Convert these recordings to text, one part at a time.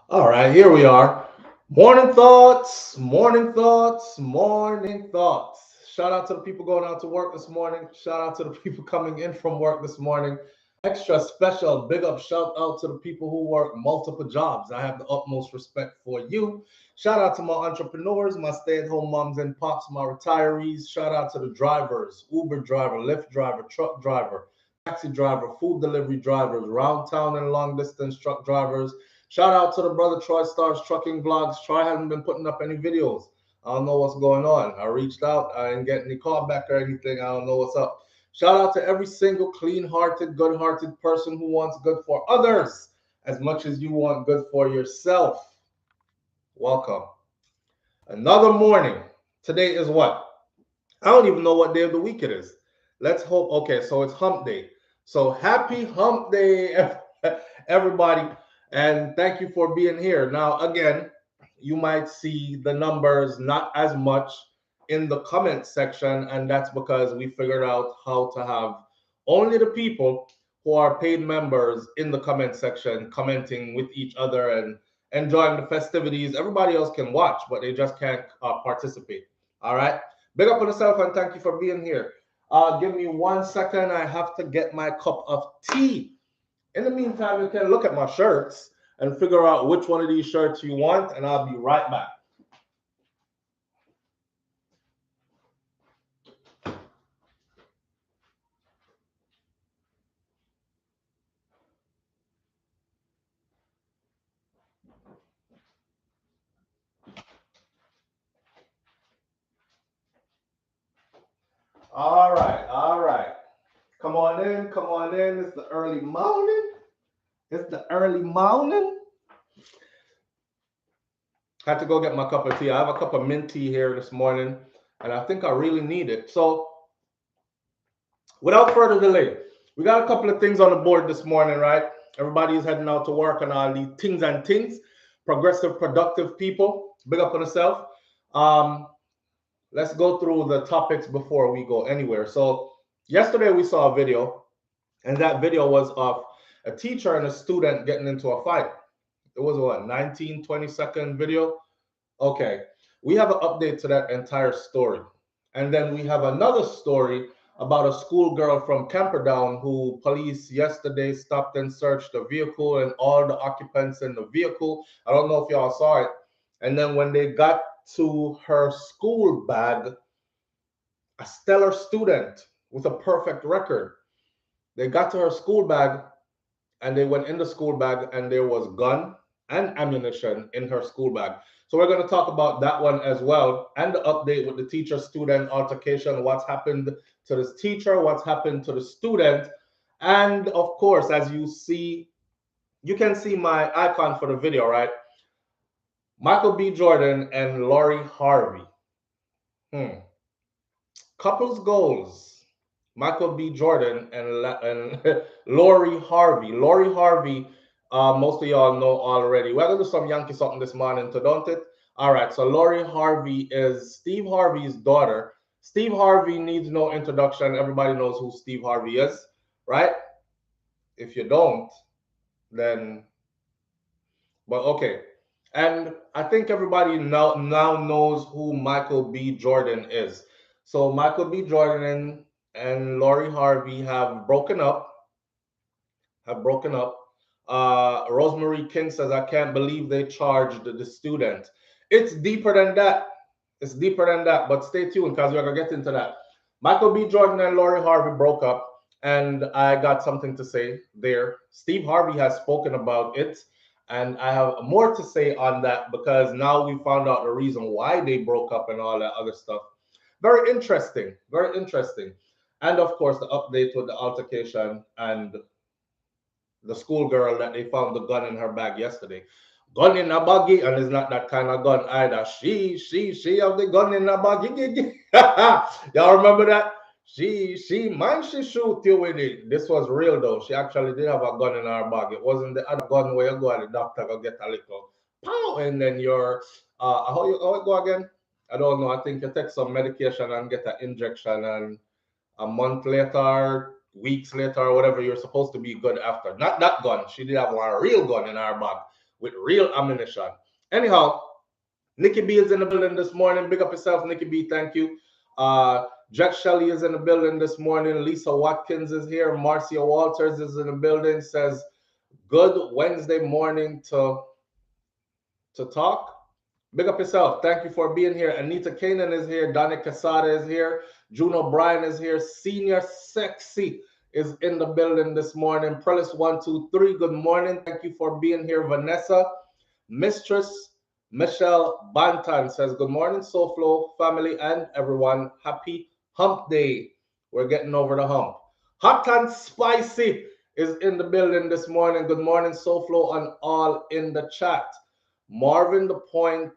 All right, here we are. Morning thoughts, morning thoughts, morning thoughts. Shout out to the people going out to work this morning. Shout out to the people coming in from work this morning. Extra special big up shout out to the people who work multiple jobs. I have the utmost respect for you. Shout out to my entrepreneurs, my stay at home moms and pops, my retirees. Shout out to the drivers, Uber driver, Lyft driver, truck driver, taxi driver, food delivery drivers, round town and long distance truck drivers. Shout out to the brother Troy Stars Trucking Vlogs. Troy hasn't been putting up any videos. I don't know what's going on. I reached out. I didn't get any call back or anything. I don't know what's up. Shout out to every single clean-hearted, good-hearted person who wants good for others as much as you want good for yourself. Welcome. Another morning. Today is what? I don't even know what day of the week it is. Let's hope. Okay, so it's hump day. So happy hump day, everybody. And thank you for being here. Now, again, you might see the numbers not as much in the comment section, and that's because we figured out how to have only the people who are paid members in the comment section commenting with each other and enjoying the festivities. Everybody else can watch, but they just can't participate. All right. Big up on yourself and thank you for being here. Give me 1 second. I have to get my cup of tea. In the meantime, you can look at my shirts and figure out which one of these shirts you want, and I'll be right back. All right, all right. Come on in, come on in. It's the early morning. It's the early morning. Had to go get my cup of tea. I have a cup of mint tea here this morning, and I think I really need it. So, without further delay, we got a couple of things on the board this morning, right? Everybody is heading out to work and all these things and things. Progressive, productive people. Big up on yourself. Um, let's go through the topics before we go anywhere. So, yesterday we saw a video, and that video was of a teacher and a student getting into a fight. It was what, 19, 20-second video? Okay. We have an update to that entire story. And then we have another story about a schoolgirl from Camperdown who police yesterday stopped and searched the vehicle and all the occupants in the vehicle. I don't know if y'all saw it. And then when they got to her school bag, a stellar student with a perfect record, they got to her school bag and they went in the school bag and there was gun and ammunition in her school bag. So we're going to talk about that one as well and the update with the teacher student altercation, what's happened to this teacher, what's happened to the student. And of course, as you see, you can see my icon for the video, right? Michael B. Jordan and Lori Harvey. Couples goals. Michael B. Jordan and Lori Harvey. Lori Harvey, most of y'all know already. We're going to do some Yankee something this morning, too, don't it? All right, so Lori Harvey is Steve Harvey's daughter. Steve Harvey needs no introduction. Everybody knows who Steve Harvey is, right? If you don't, then, but okay. And I think everybody now knows who Michael B. Jordan is. So Michael B. Jordan and Lori Harvey have broken up. Have broken up. Rosemary King says, "I can't believe they charged the student." It's deeper than that. It's deeper than that. But stay tuned because we're gonna get into that. Michael B. Jordan and Lori Harvey broke up, and I got something to say there. Steve Harvey has spoken about it. And I have more to say on that because now we found out the reason why they broke up and all that other stuff. Very interesting. Very interesting. And of course, the update with the altercation and the schoolgirl that they found the gun in her bag yesterday. Gun in a baggie, and it's not that kind of gun either. She have the gun in a baggie. Y'all remember that? She shoot you with it. This was real though. She actually did have a gun in her bag. It wasn't the other gun where you go and the doctor go get a little pow, and then you're how it go again? I don't know. I think you take some medication and get an injection, and a month later, weeks later, or whatever, you're supposed to be good after. Not that gun. She did have one real gun in her bag. with real ammunition. Anyhow, Nikki B is in the building this morning. Big up yourself, Nikki B. Thank you. Jack Shelley is in the building this morning. Lisa Watkins is here. Marcia Walters is in the building. Says, good Wednesday morning to talk. Big up yourself. Thank you for being here. Anita Kanan is here. Donna Casada is here. Juno Bryan is here. Senior Sexy is in the building this morning. Prelis123, good morning. Thank you for being here. Vanessa, Mistress Michelle Bantan says, good morning, SouFlo family and everyone. Happy hump day. We're getting over the hump. Hot and Spicy is in the building this morning. Good morning, SouFlo, and all in the chat. Marvin the Point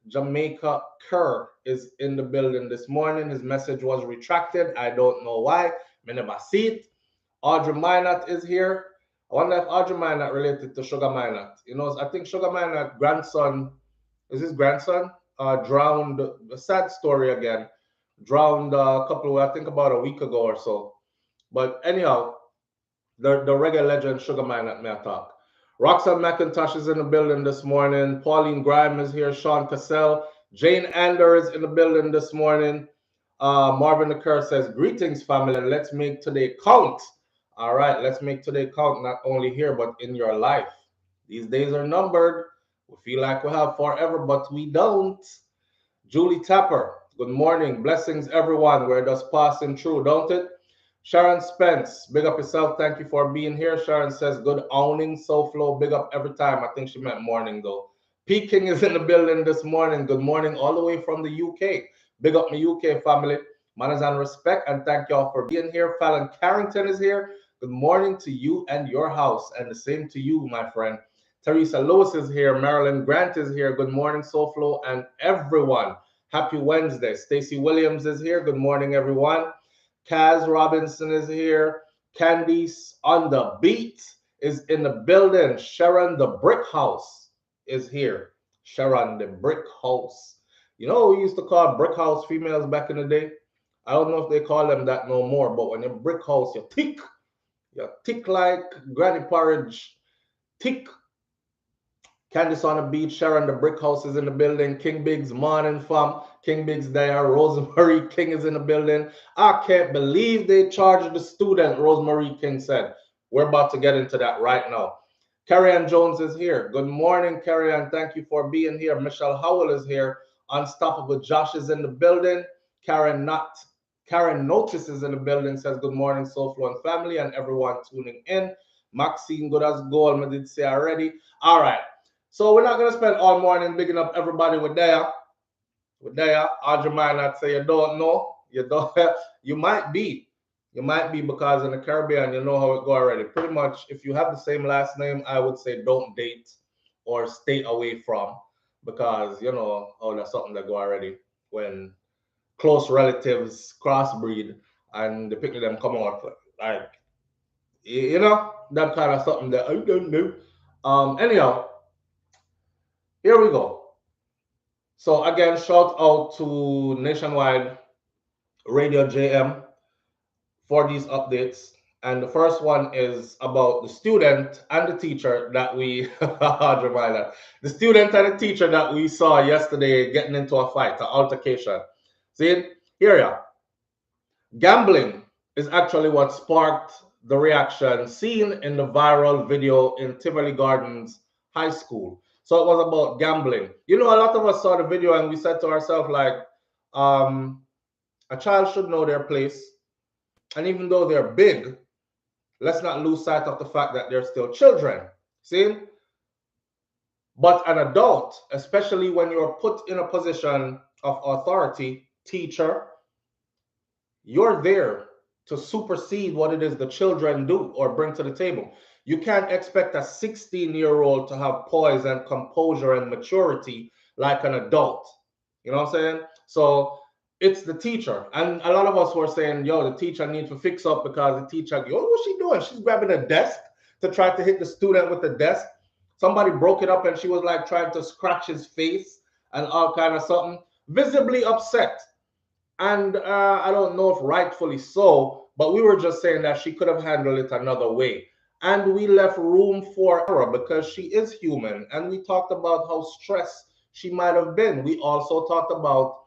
Jamaica Kerr is in the building this morning. His message was retracted. I don't know why. I never see it. Audrey Minot is here. I wonder if Audrey Minot related to Sugar Minot. You know, I think Sugar Minot grandson, is his grandson, drowned, a sad story again, drowned a couple of, I think about a week ago or so. But anyhow, the reggae legend Sugar Minot may talk. Roxanne McIntosh is in the building this morning. Pauline Graham is here. Sean Cassell. Jane Ander is in the building this morning. Marvin the Kerr says, greetings, family, and let's make today count. All right, let's make today count, not only here, but in your life. These days are numbered. We feel like we have forever, but we don't. Julie Tapper, good morning. Blessings, everyone. We're just passing through, don't it? Sharon Spence, big up yourself. Thank you for being here. Sharon says, good owning, SouFlo. Big up every time. I think she meant morning, though. P. King is in the building this morning. Good morning, all the way from the UK. Big up my UK family. Manners and respect, and thank y'all for being here. Fallon Carrington is here. Good morning to you and your house, and the same to you, my friend. Teresa Lewis is here. Marilyn Grant is here. Good morning, SouFlo, and everyone. Happy Wednesday. Stacy Williams is here. Good morning, everyone. Kaz Robinson is here. Candice on the beat is in the building. Sharon the Brick House is here. Sharon the Brick House. You know, we used to call brick house females back in the day. I don't know if they call them that no more, but when you brick house, you thick like granny porridge, thick. Candice on the beach, Sharon the Brick House is in the building. King Biggs, morning fam. King Biggs there. Rosemary King is in the building. I can't believe they charged the student, Rosemary King said. We're about to get into that right now. Carrie Ann Jones is here. Good morning, Carrie Ann. Thank you for being here. Michelle Howell is here. Unstoppable Josh is in the building. Karen Notice is in the building, says good morning, SouFlo and family, and everyone tuning in. Maxine, good as gold, I did say already. All right. So we're not going to spend all morning bigging up everybody with there. Audrey might not say you don't know. You might be. You might be, because in the Caribbean, you know how it go already. Pretty much, if you have the same last name, I would say don't date or stay away from, because, you know, oh, that's something that go already when close relatives crossbreed and the picture of them come out, like, you know, that kind of something that I don't know. Anyhow, here we go. So again, shout out to Nationwide Radio JM for these updates. And the first one is about the student and the teacher that we, the student and the teacher that we saw yesterday getting into a fight, an altercation. See, here you are. Gambling is actually what sparked the reaction seen in the viral video in Tivoli Gardens High School. So it was about gambling. You know, a lot of us saw the video and we said to ourselves, like, a child should know their place. And even though they're big, let's not lose sight of the fact that they're still children. See? But an adult, especially when you're put in a position of authority, teacher, you're there to supersede what it is the children do or bring to the table. You can't expect a 16-year-old to have poise and composure and maturity like an adult. You know what I'm saying? So it's the teacher. And a lot of us were saying, yo, the teacher needs to fix up, because the teacher, yo, what's she doing? She's grabbing a desk to try to hit the student with the desk. Somebody broke it up and she was like trying to scratch his face and all kind of something. Visibly upset. And I don't know if rightfully so, but we were just saying that she could have handled it another way. And we left room for error because she is human. And we talked about how stressed she might have been. We also talked about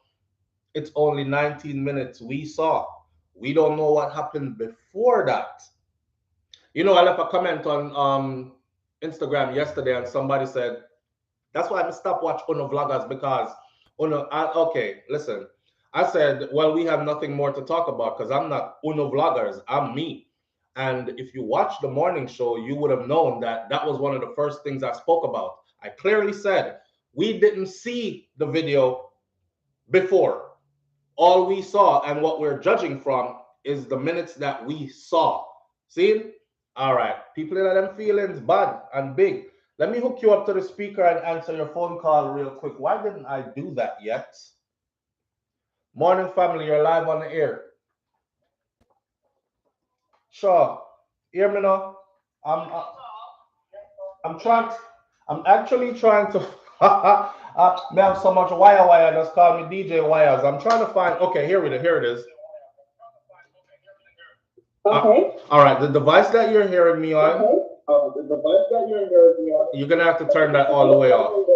it's only 19 minutes we saw. We don't know what happened before that. You know, I left a comment on Instagram yesterday, and somebody said, that's why I stop watch Uno vloggers because okay, listen. I said, well, we have nothing more to talk about because I'm not Uno vloggers. I'm me. And if you watch the morning show, you would have known that that was one of the first things I spoke about. I clearly said we didn't see the video before. All we saw and what we're judging from is the minutes that we saw. See? All right. People in them feelings bad and big. Let me hook you up to the speaker and answer your phone call real quick. Why didn't I do that yet? Morning family, you're live on the air. Sure. Hear me now? I'm trying to, I'm actually trying to me have so much wire just call me DJ Wires. I'm trying to find okay, here it is. Okay. All right, the device that you're hearing me on. Okay. The device that you're hearing me on. You're gonna have to turn that all the way off.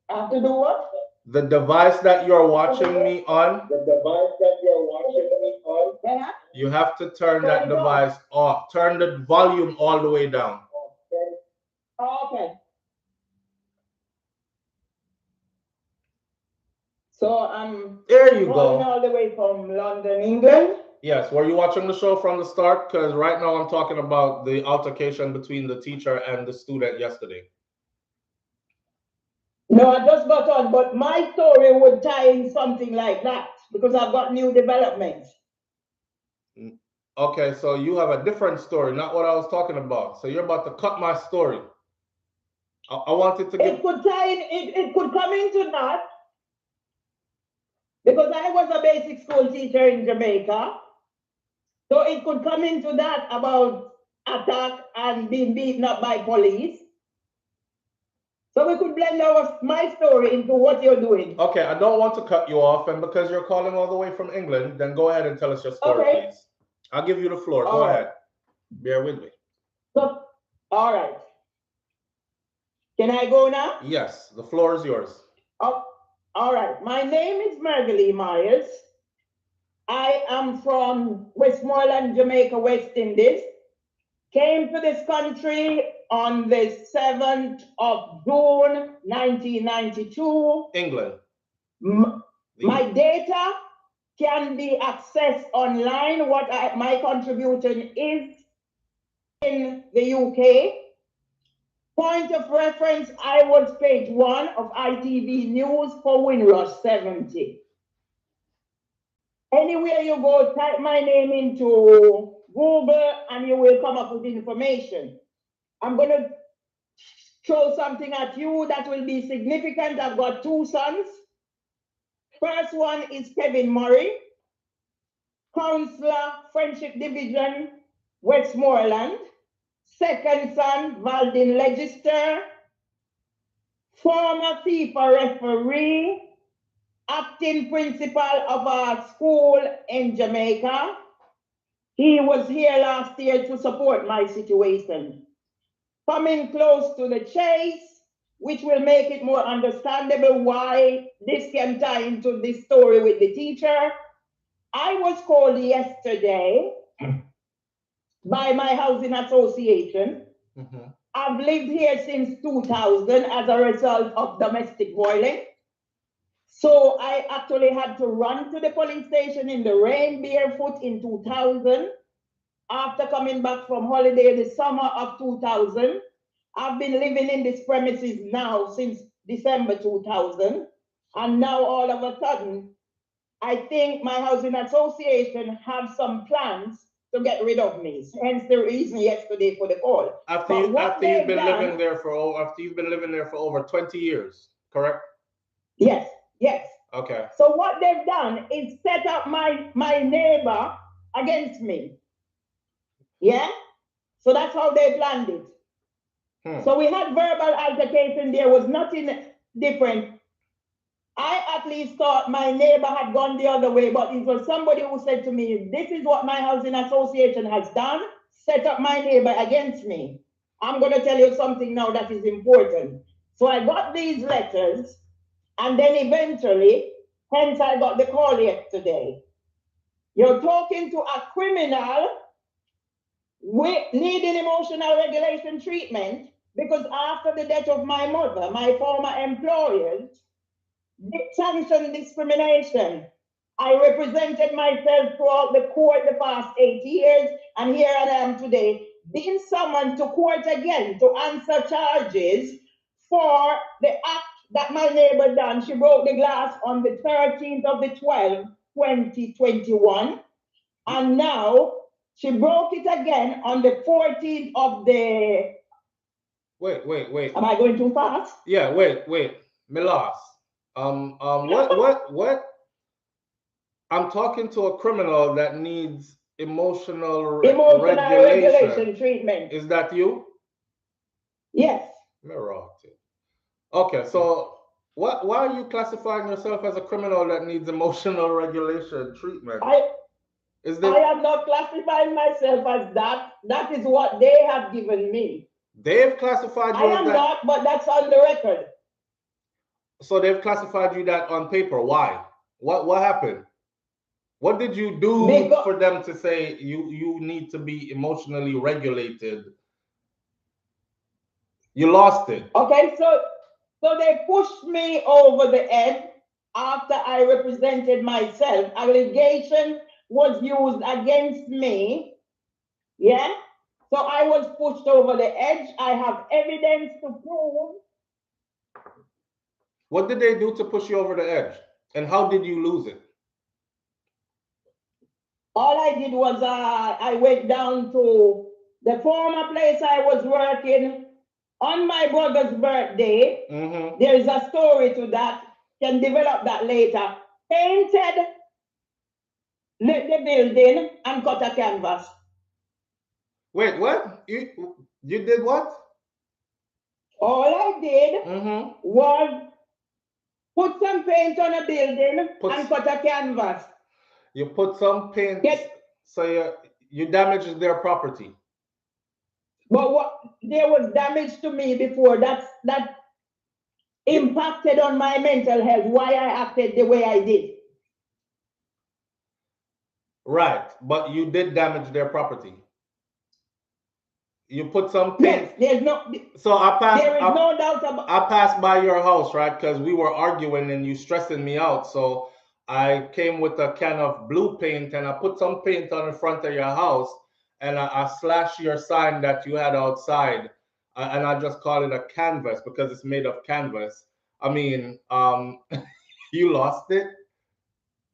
I have to do what? The device that you're watching me on. The device that you're watching me on. Yeah. You have to turn that device off. Turn the volume all the way down. Okay. So there you go. All the way from London, England. Yes. Were you watching the show from the start? Because right now I'm talking about the altercation between the teacher and the student yesterday. No, I just got on, but my story would tie in something like that because I've got new developments. Okay, so you have a different story, not what I was talking about. So you're about to cut my story. I wanted to give... It could tie in, it could come into that because I was a basic school teacher in Jamaica. So it could come into that about attack and being beaten up by police. So we could blend my story into what you're doing. Okay, I don't want to cut you off, and because you're calling all the way from England, then go ahead and tell us your story, please. I'll give you the floor. Go ahead. Bear with me. So, all right. Can I go now? Yes, the floor is yours. Oh, all right. My name is Margalie Myers. I am from Westmoreland, Jamaica, West Indies. Came to this country on the 7th of June, 1992. England. My data can be accessed online. My contribution is in the UK. Point of reference, I was page 1 of ITV News for Windrush 70. Anywhere you go, type my name into Google and you will come up with information. I'm going to throw something at you that will be significant. I've got 2 sons. First one is Kevin Murray, Councillor, Friendship Division, Westmoreland. Second son, Valdin Legister, former FIFA referee, acting principal of our school in Jamaica. He was here last year to support my situation. Coming close to the chase, which will make it more understandable why this can tie into this story with the teacher. I was called yesterday by my housing association. I've lived here since 2000 as a result of domestic violence. So I actually had to run to the police station in the rain barefoot in 2000. After coming back from holiday the summer of 2000, I've been living in this premises now since December 2000. And now all of a sudden, I think my housing association have some plans to get rid of me. Hence the reason yesterday for the call. After you've been living there for over 20 years, correct? Yes, yes. Okay. So what they've done is set up my neighbor against me. Yeah? So that's how they planned it. So we had verbal altercation. There was nothing different. I at least thought my neighbor had gone the other way, but it was somebody who said to me, this is what my housing association has done, set up my neighbor against me. I'm going to tell you something now that is important. So I got these letters, and then eventually, hence I got the call yesterday. You're talking to a criminal needing emotional regulation treatment because after the death of my mother, my former employers sanctioned discrimination. I represented myself throughout the court the past 8 years, and here I am today, being summoned to court again to answer charges for the act that my neighbor done. She broke the glass on the 13th of the 12th, 2021, and now she broke it again on the 14th of the... Wait. Am I going too fast? Yeah, wait. Me lost. What? I'm talking to a criminal that needs emotional regulation treatment. Is that you? Yes. Me wrong. Okay, so why are you classifying yourself as a criminal that needs emotional regulation treatment? I am not classifying myself as that. That is what they have given me. They've classified you I am not, but that's on the record. So they've classified you that on paper. Why? What happened? What did you do for them to say you need to be emotionally regulated? You lost it. Okay, so they pushed me over the edge after I represented myself. Allegation was used against me. Yeah? So I was pushed over the edge. I have evidence to prove. What did they do to push you over the edge? And how did you lose it? All I did was I went down to the former place I was working on my brother's birthday. There's a story to that. Can develop that later. Painted the building and cut a canvas. Wait, what? You did what? All I did was put some paint on a building and cut a canvas. You put some paint, so you damaged their property. But what there was damage to me before that impacted on my mental health, why I acted the way I did. Right, but you did damage their property. You put some paint. Yes, there's no. So there is no doubt about. I passed by your house, right? Because we were arguing and you stressing me out. So I came with a can of blue paint and I put some paint on the front of your house and I slashed your sign that you had outside. And I just call it a canvas because it's made of canvas. I mean, you lost it.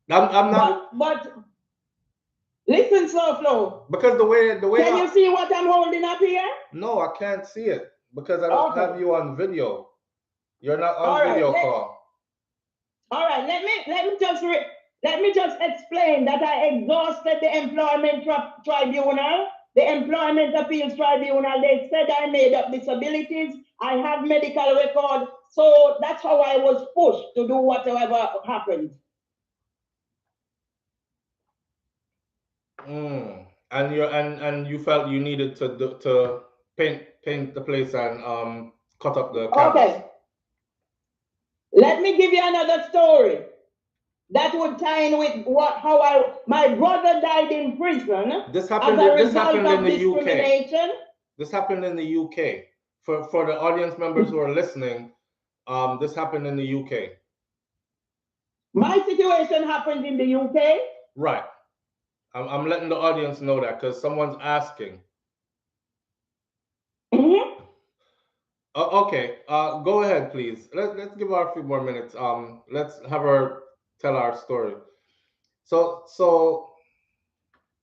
I'm not. But listen, SouFLo. Because the way Can you see what I'm holding up here? No, I can't see it because I don't have you on video. You're not on video call. All right, let me just explain that I exhausted the employment tribunal, the employment appeals tribunal. They said I made up disabilities. I have medical record, so that's how I was pushed to do whatever happened. And you felt you needed to paint the place and cut up the canvas. Okay. Let me give you another story that would tie in with how my brother died in prison. This happened in the UK. This happened in the UK. For the audience members who are listening, this happened in the UK. My situation happened in the UK? Right. I'm letting the audience know that because someone's asking. Okay, go ahead, please. Let's give her a few more minutes. Let's have her tell our story. So,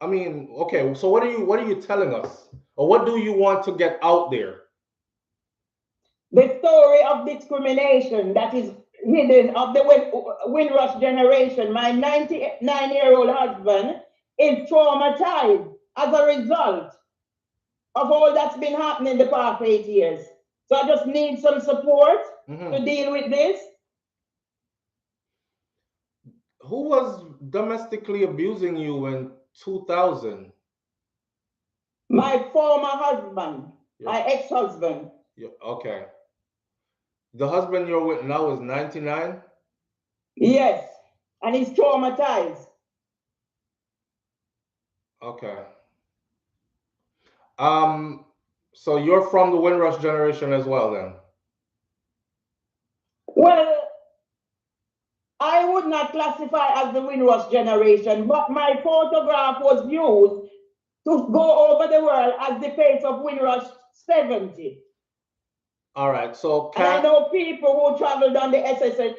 I mean, okay. So, what are you telling us, or what do you want to get out there? The story of discrimination that is hidden of the Windrush generation. My 99-year-old husband is traumatized as a result of all that's been happening the past 8 years. So I just need some support to deal with this. Who was domestically abusing you in 2000? My former husband, Yeah. my ex-husband. Yeah. Okay. The husband you're with now is 99? Yes, and he's traumatized. Okay. So you're from the Windrush generation as well, then? Well, I would not classify as the Windrush generation, but my photograph was used to go over the world as the face of Windrush 70. All right. So And I know people who traveled on the SSS.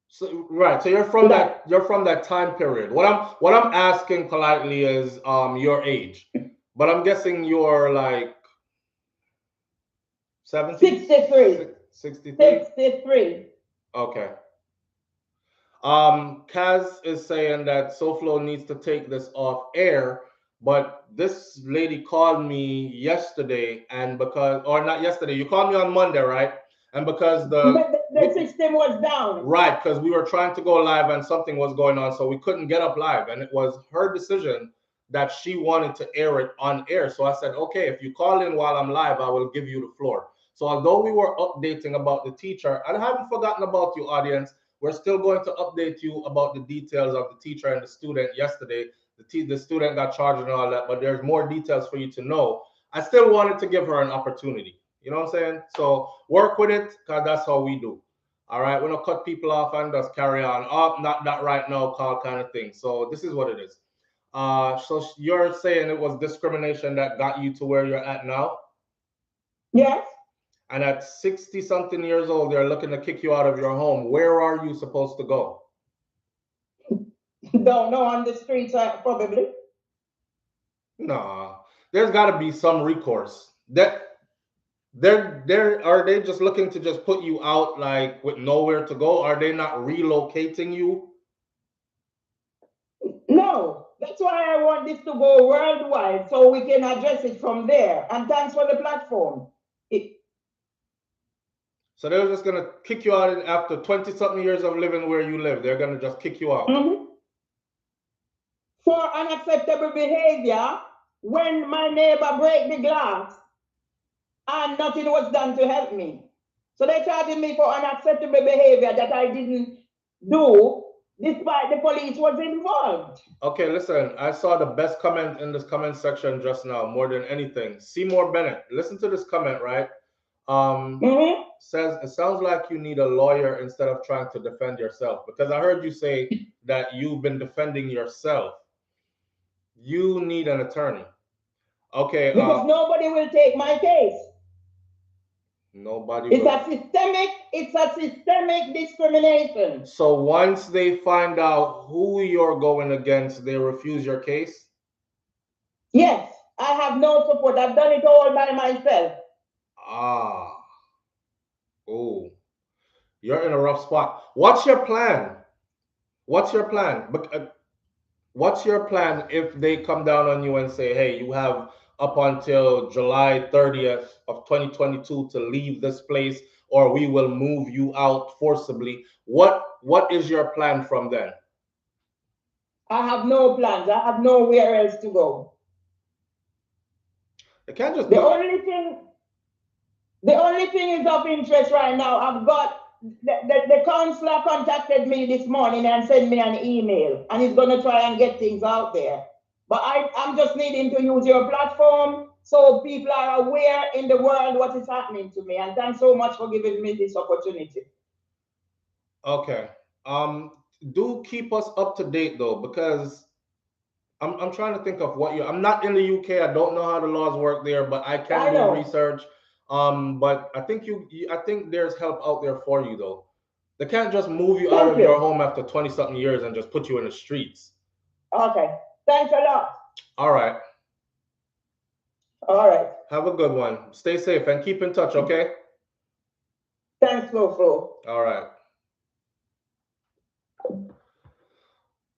So, right. So you're from that time period. What I'm asking politely is your age, but I'm guessing you're like 70, 63. 63. 63. Okay. Kaz is saying that SouFLo needs to take this off air, but this lady called me yesterday, and because, or not yesterday, you called me on Monday, right? And because the system was down. Right, because we were trying to go live and something was going on, so we couldn't get up live. And it was her decision that she wanted to air it on air. So I said, okay, if you call in while I'm live, I will give you the floor. So although we were updating about the teacher, and I haven't forgotten about you, audience, we're still going to update you about the details of the teacher and the student yesterday. The student got charged and all that, but there's more details for you to know. I still wanted to give her an opportunity. You know what I'm saying? So work with it, because that's how we do. All right, we're gonna cut people off and just carry on. Oh, not that right now, call kind of thing. So this is what it is. So you're saying it was discrimination that got you to where you're at now? Yes. And at 60 something years old, they're looking to kick you out of your home. Where are you supposed to go? Don't know, on the streets, probably. Nah, there's got to be some recourse. They're are they just looking to just put you out like with nowhere to go? Are they not relocating you? No, that's why I want this to go worldwide so we can address it from there. And thanks for the platform. So they're just gonna kick you out after 20 something years of living where you live. They're gonna just kick you out. For unacceptable behavior, when my neighbor break the glass and nothing was done to help me. So they charged me for unacceptable behavior that I didn't do, despite the police was involved. Okay, listen, I saw the best comment in this comment section just now, more than anything. Seymour Bennett, listen to this comment, right? Says, it sounds like you need a lawyer instead of trying to defend yourself. Because I heard you say that you've been defending yourself. You need an attorney. Okay. Because nobody will take my case. Nobody. It's a systemic discrimination. So once they find out who you're going against, they refuse your case? Yes, I have no support. I've done it all by myself. Ah. Oh. You're in a rough spot. What's your plan? What's your plan? What's your plan if they come down on you and say, hey, you have up until July 30th of 2022 to leave this place, or we will move you out forcibly? What is your plan from then? I have no plans. I have nowhere else to go. They can't just the only thing is of interest right now. I've got the counselor contacted me this morning and sent me an email, and he's going to try and get things out there. But I'm just needing to use your platform so people are aware in the world what is happening to me. And thanks so much for giving me this opportunity. Okay. Do keep us up to date though, because I'm trying to think of what I'm not in the UK. I don't know how the laws work there, but I can do research. But I think I think there's help out there for you though. They can't just move you out of your home after 20 something years and just put you in the streets. Okay. Thanks a lot. All right. All right. Have a good one. Stay safe and keep in touch, okay? Thanks, SouFLo. All right.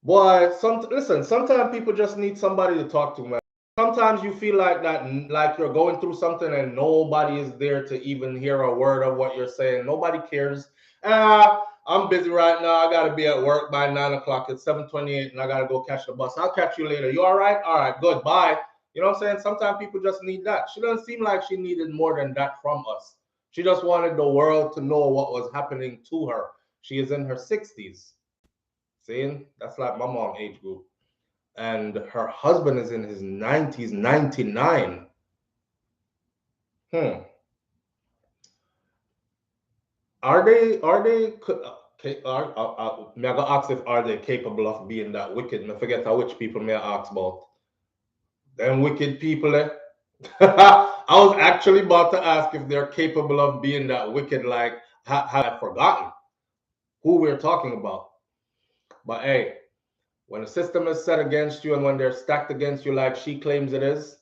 Boy, listen, sometimes people just need somebody to talk to, man. Sometimes you feel like that, like you're going through something and nobody is there to even hear a word of what you're saying. Nobody cares. I'm busy right now. I gotta be at work by 9 o'clock. It's 7:28, and I gotta go catch the bus. I'll catch you later. You all right? All right, good. Bye. You know what I'm saying? Sometimes people just need that. She doesn't seem like she needed more than that from us. She just wanted the world to know what was happening to her. She is in her 60s. See? That's like my mom age group. And her husband is in his 90s, 99. Hmm. Are they may I go ask if are they capable of being that wicked? I forget how which people may I ask about. Them wicked people, eh? I was actually about to ask if they're capable of being that wicked, like have I forgotten who we're talking about. But hey, when the system is set against you and when they're stacked against you like she claims it is,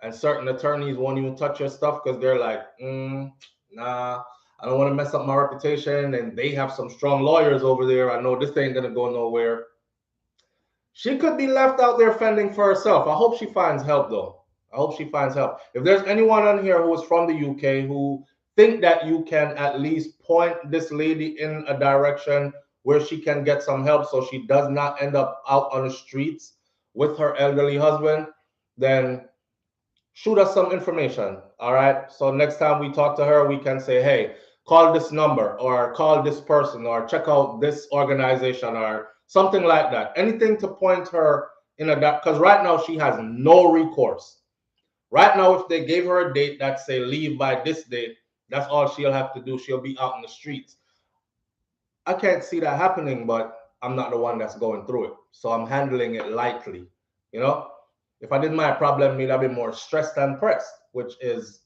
and certain attorneys won't even touch your stuff because they're like, nah, I don't want to mess up my reputation. And they have some strong lawyers over there. I know this ain't gonna go nowhere. She could be left out there fending for herself. I hope she finds help though. I hope she finds help. If there's anyone on here who is from the UK who think that you can at least point this lady in a direction where she can get some help so she does not end up out on the streets with her elderly husband, then shoot us some information. All right. So next time we talk to her, we can say, hey, call this number or call this person or check out this organization or something like that. Anything to point her in a because right now she has no recourse. Right now, if they gave her a date that say leave by this date, that's all she'll have to do. She'll be out in the streets. I can't see that happening, but I'm not the one that's going through it. So I'm handling it lightly. You know, if I did my problem, I'd be more stressed and pressed, which is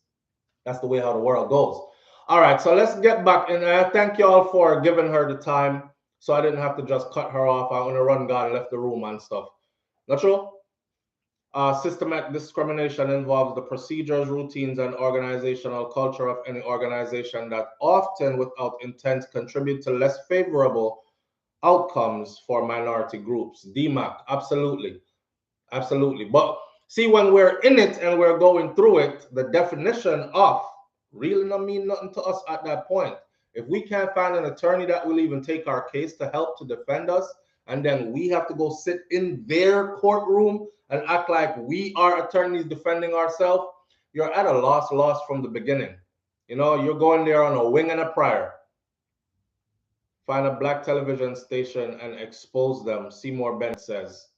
that's the way how the world goes. All right, so let's get back. And I thank you all for giving her the time so I didn't have to just cut her off. I want to run gone, left the room and stuff. Not true? Systematic discrimination involves the procedures, routines, and organizational culture of any organization that often, without intent, contribute to less favorable outcomes for minority groups. DMAC, absolutely. Absolutely. But see, when we're in it and we're going through it, the definition of really not mean nothing to us at that point. If we can't find an attorney that will even take our case to help to defend us, and then we have to go sit in their courtroom and act like we are attorneys defending ourselves, you're at a loss from the beginning. You know, you're going there on a wing and a prayer. Find a black television station and expose them, Seymour Bennett says.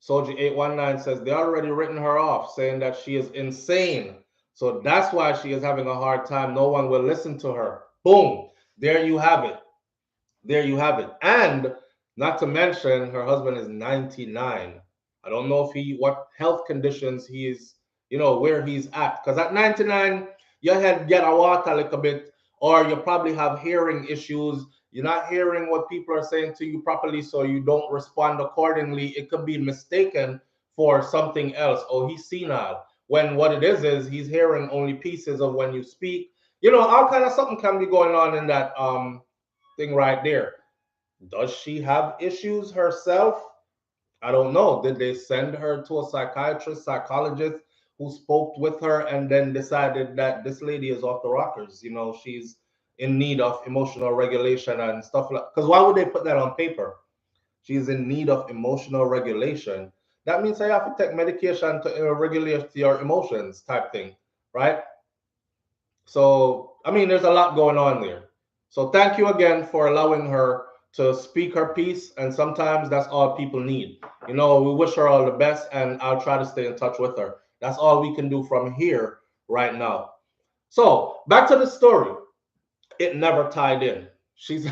Soldier 819 says they already written her off, saying that she is insane. So that's why she is having a hard time. No one will listen to her. Boom. There you have it. There you have it. And not to mention, her husband is 99. I don't know if what health conditions he is, where he's at. Because at 99, your head get a water a little bit, or you probably have hearing issues. You're not hearing what people are saying to you properly, so you don't respond accordingly. It could be mistaken for something else. Oh, he's senile. When what it is he's hearing only pieces of when you speak. All kind of something can be going on in that thing right there. Does she have issues herself? I don't know. Did they send her to a psychiatrist, psychologist who spoke with her and then decided that this lady is off the rockers? She's in need of emotional regulation and stuff like. Because why would they put that on paper? She's in need of emotional regulation. That means I have to take medication to regulate your emotions, type thing, right? So, I mean, there's a lot going on there. So, thank you again for allowing her to speak her piece. And sometimes that's all people need. We wish her all the best, and I'll try to stay in touch with her. That's all we can do from here right now. So, back to the story. It never tied in. She's,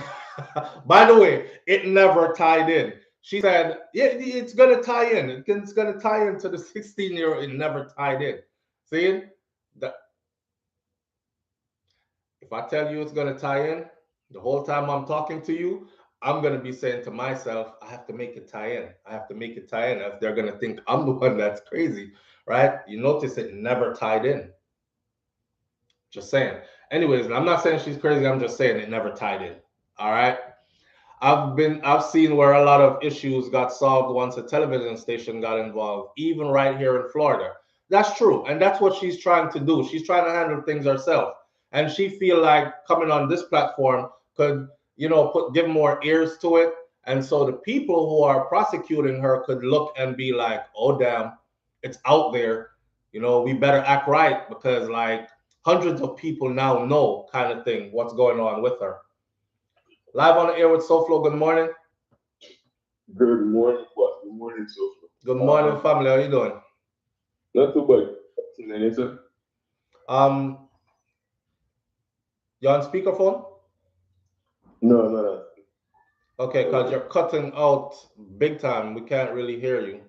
by the way, it never tied in. She said, yeah, it's going to tie in. It's going to tie into the 16-year-old. It never tied in. See? If I tell you it's going to tie in, the whole time I'm talking to you, I'm going to be saying to myself, I have to make it tie in. I have to make it tie in. If they're going to think I'm the one that's crazy, right? You notice it never tied in. Just saying. Anyways, I'm not saying she's crazy. I'm just saying it never tied in. All right. I've seen where a lot of issues got solved once a television station got involved, even right here in Florida. That's true. And that's what she's trying to do. She's trying to handle things herself. And she feel like coming on this platform could, give more ears to it. And so the people who are prosecuting her could look and be like, oh, damn, it's out there. We better act right because like hundreds of people now know kind of thing what's going on with her. Live on the air with SouFLo. Good morning. Good morning, what? Good morning, SouFLo. Good morning, family. How you doing? Not too bad. You on speakerphone? No. Okay, because you're cutting out big time. We can't really hear you.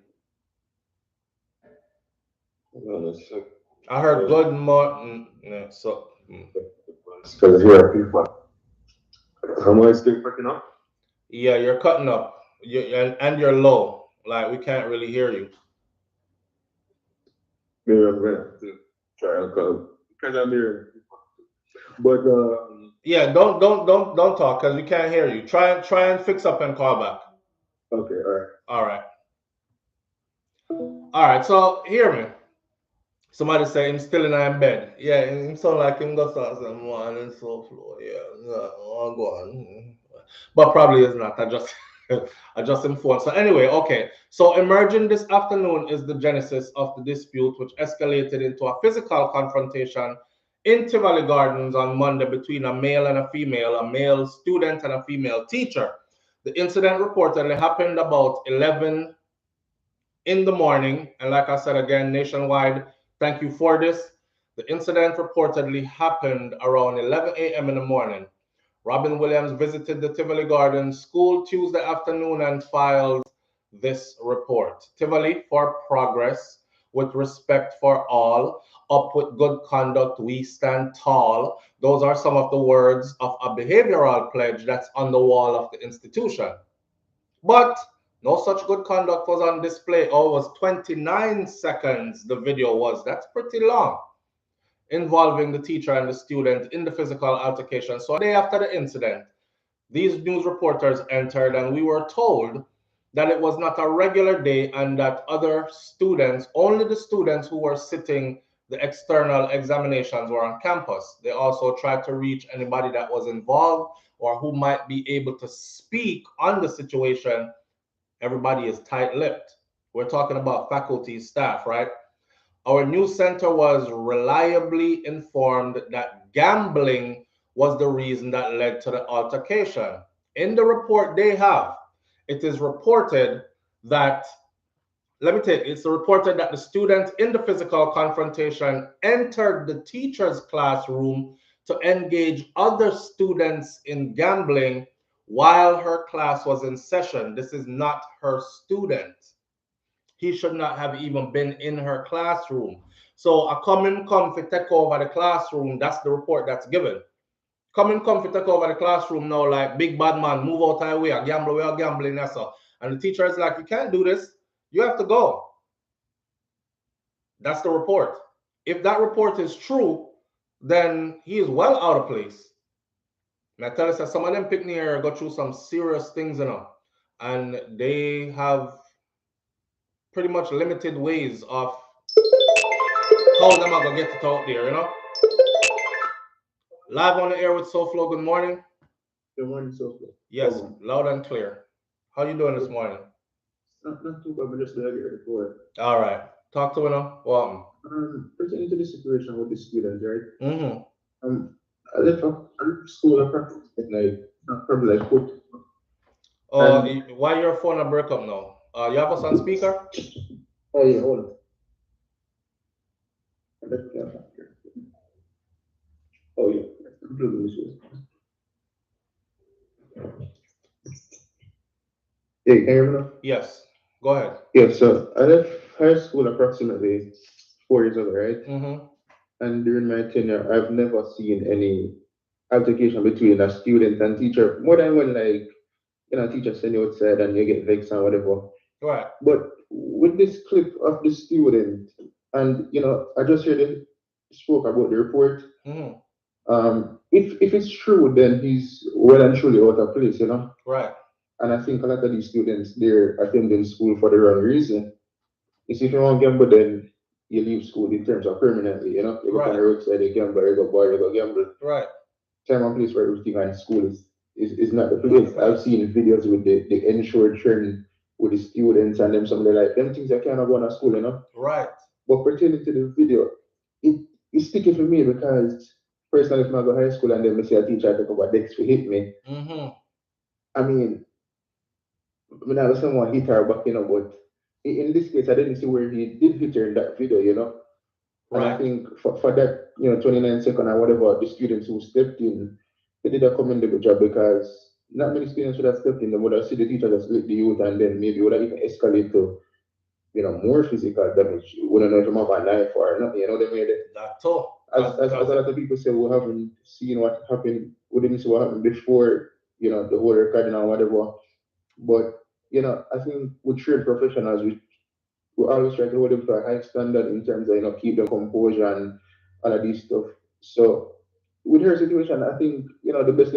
No, I heard good morning. So. Because here are people. Am I still picking up? Yeah, you're cutting up. And you're low. Like we can't really hear you. Maybe I'm going to try and call because I'm here. But yeah, don't talk because we can't hear you. Try and fix up and call back. Okay, all right. So hear me. Somebody say him still in bed. Yeah, him sound like him got some morning SouFLo. Yeah, I'll go on. But probably is not. I just informed. So anyway, okay. So emerging this afternoon is the genesis of the dispute, which escalated into a physical confrontation in Tivoli Gardens on Monday between a male and a female, a male student and a female teacher. The incident reportedly happened about 11 in the morning, and like I said again, nationwide, thank you for this. The incident reportedly happened around 11 a.m. in the morning. Robin Williams visited the Tivoli Gardens School Tuesday afternoon and filed this report. Tivoli for progress, with respect for all, up with good conduct, we stand tall. Those are some of the words of a behavioral pledge that's on the wall of the institution. But no such good conduct was on display. Oh, it was 29 seconds the video was. That's pretty long. Involving the teacher and the student in the physical altercation. So a day after the incident, these news reporters entered and we were told that it was not a regular day and that other students, only the students who were sitting the external examinations were on campus. They also tried to reach anybody that was involved or who might be able to speak on the situation. Everybody is tight-lipped. We're talking about faculty, staff, right? Our news center was reliably informed that gambling was the reason that led to the altercation. In the report they have, it is reported that, it's reported that the student in the physical confrontation entered the teacher's classroom to engage other students in gambling while her class was in session. This is not her student. He should not have even been in her classroom. So a come to take over the classroom, that's the report that's given. Come to take over the classroom now, like big bad man, move out of the way, a gambler, we are gambling, that's all. And the teacher is like, you can't do this, you have to go. That's the report. If that report is true, then he is well out of place. And I tell you, some of them pick me here go through some serious things, and they have pretty much limited ways of how them are gonna get it out there, Live on the air with SouFLo. Good morning. Good morning, SouFLo. Yes, loud and clear. How you doing this morning? Not too bad, but just the other before. All right. Talk to me now. What? Pertaining to the situation with the students, right? Mm-hmm. I left school probably like 4. Why your phone a break up now? You have us on speaker? Oh yeah, hold on. Oh yeah. Hey, can you hear me now? Yes. Go ahead. Yeah, so I left high school approximately 4 years ago, right? Mm-hmm. And during my tenure, I've never seen any altercation between a student and teacher, more than when teacher send you outside and you get vexed and whatever. Right. But with this clip of the student, and I just heard him spoke about the report. Mm-hmm. If it's true, then he's well and truly out of place, Right. And I think a lot of these students, they're attending school for the wrong reason. If you want to gamble, then you leave school in terms of permanently, You go on the roadside, you gamble, you go bar, you go gamble. Right. Time and place for everything, and school is is not the place. I've seen videos with the insured trend with the students and them, some of like them things I cannot go to school, you know. Right. But pertaining to the video, it's sticky for me because personally, if I go to high school and then I see a teacher talk about decks to hit me, I mean, when I was someone hit her back, you know, but in this case, I didn't see where he did hit her in that video, you know. And I think for that, you know, 29 second or whatever, the students who stepped in, they did a commendable job because not many students would have stepped in. They would have seen the teacher just split the youth and then maybe would have even escalated to, you know, more physical damage. We don't know if you have a knife or nothing, you know, they made it. That's all. As a lot of people say, we haven't seen what happened, we didn't see what happened before, you know, the whole recording or whatever. But, you know, I think with trained professionals, we always try to hold them to a high standard in terms of, you know, keep them composure and all of this stuff. So with her situation, I think, you know, the best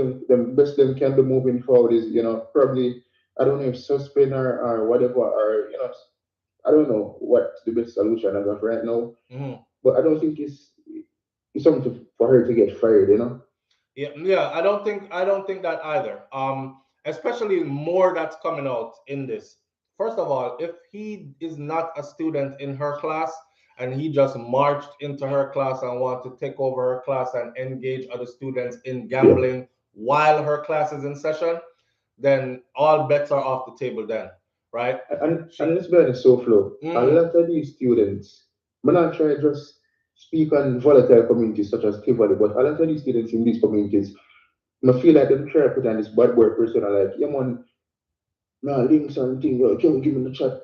them can do moving forward is, you know, probably, I don't know if suspend her or whatever, or, you know, I don't know what's the best solution as of right now. But I don't think it's something for her to get fired, you know. Yeah, I don't think that either. Especially more that's coming out in this. First of all, if he is not a student in her class and he just marched into her class and want to take over her class and engage other students in gambling while her class is in session, then all bets are off the table then, right? And let's be honest, SouFLo, a lot of these students, I'm not trying to just speak on volatile communities such as Tivoli, but a lot of these students in these communities, I feel like they're trying to put on this bad boy persona, like, yeah, man, nah, links and thing, yo, can you give me the chat?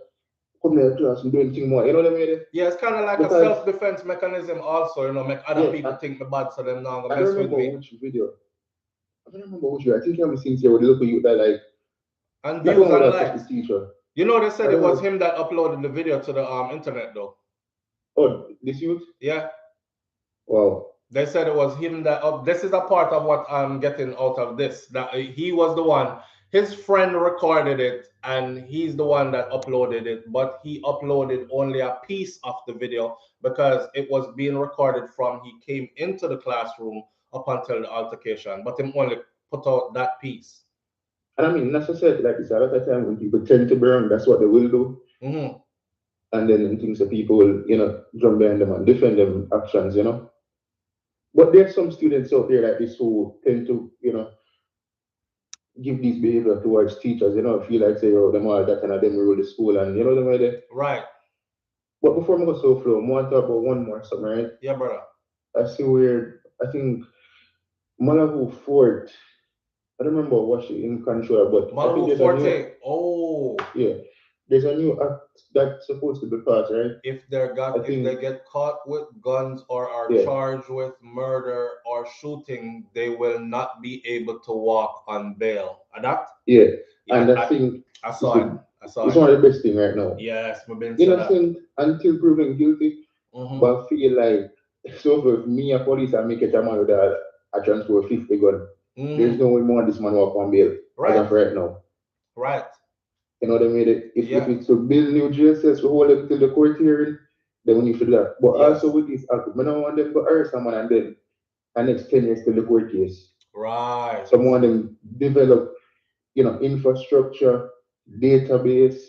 Come to the class and do anything more. You know what I mean? Yeah, it's kind of like because a self-defense mechanism also, you know, make other people think the bad so them not gonna mess with me. Which video. I don't remember which video. I think I'm seeing here with the local youth that like and views and likes. Teacher. You know, they said it was him that uploaded the video to the internet though. Oh, this youth? Yeah. Wow. They said it was him that this is a part of what I'm getting out of this. That he was the one. His friend recorded it and he's the one that uploaded it, but he uploaded only a piece of the video because it was being recorded from he came into the classroom up until the altercation, but him only put out that piece. And I mean, necessarily, like it's a lot of time when people tend to burn, that's what they will do. And then in things that people will, you know, jump behind them and defend them actions, you know. But there's some students out there like this who tend to, you know, give these behavior towards teachers, you know, feel like say, oh, them all that and them rule the school and you know them way there. Right. But before I go SouFLo, I want to talk about one more something, right? Yeah, brother. I see where I think Malabu Fort, I don't remember what she in control, but Malabu Forte. Oh. Yeah. There's a new act that's supposed to be passed, right? If they get caught with guns or are charged with murder or shooting, they will not be able to walk on bail. And that? Yeah. And I think I saw it. It's one of the best thing right now. Yes, we've been innocent until proven guilty. But I feel like so if me a police and make a man with a transfer 50 gun, there's no way more this man walk on bail. Right. As of right now. Right. You know what I mean? If it's to build new jail cells, we hold them till the court hearing, then we need to do that. But also with this act, we don't want them to arrest someone and then the next 10 years till the court case. Right. Some want them develop, you know, infrastructure, database,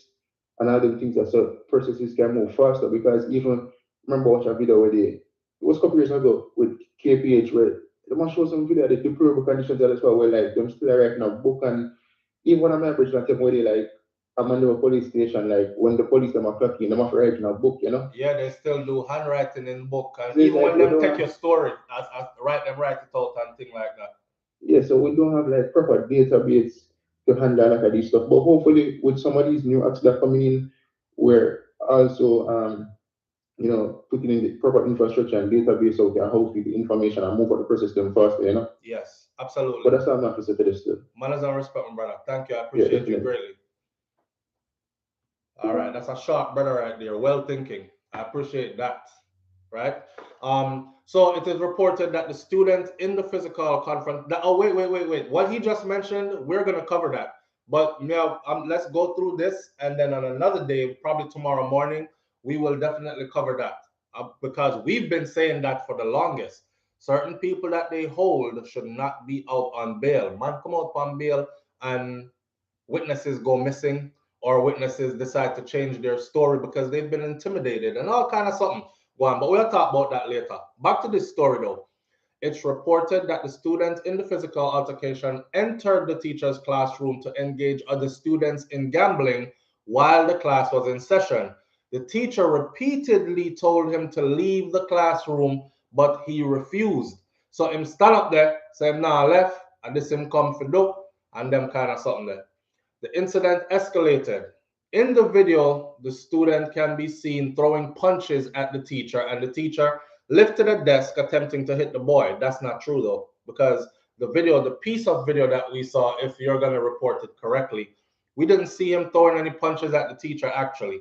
and all them things that so processes can move faster. Because even remember watch a video where it was a couple years ago with KPH where they must show some video that the deplorable conditions that as well where like them still writing a book and even when I'm average not where they like I'm under a police station, like when the police them are clocking, them have writing a book, you know? Yeah, they still do handwriting in book and even like when them take your story, write it out and thing like that. Yeah, so we don't have like proper database to handle like of this stuff. But hopefully with some of these new acts that are coming in, we're also you know, putting in the proper infrastructure and database so we can host the information and move out the process them faster, you know? Yes, absolutely. But that's how I'm not to say to this still. Manners and respect, my brother. Thank you. I appreciate you greatly. All right, that's a sharp brother right there. Well thinking. I appreciate that. Right. So it is reported that the student in the physical conference. Wait. What he just mentioned, we're gonna cover that. But you know, let's go through this, and then on another day, probably tomorrow morning, we will definitely cover that because we've been saying that for the longest. Certain people that they hold should not be out on bail. Man come out on bail and witnesses go missing, or witnesses decide to change their story because they've been intimidated and all kind of something go on. But we'll talk about that later. Back to this story though. It's reported that the student in the physical altercation entered the teacher's classroom to engage other students in gambling while the class was in session. The teacher repeatedly told him to leave the classroom, but he refused. So him stand up there, say him nah left, and this him come for do, and them kind of something there. The incident escalated. In the video, the student can be seen throwing punches at the teacher, and the teacher lifted a desk attempting to hit the boy. That's not true though, because the video, the piece of video that we saw, if you're going to report it correctly, we didn't see him throwing any punches at the teacher actually.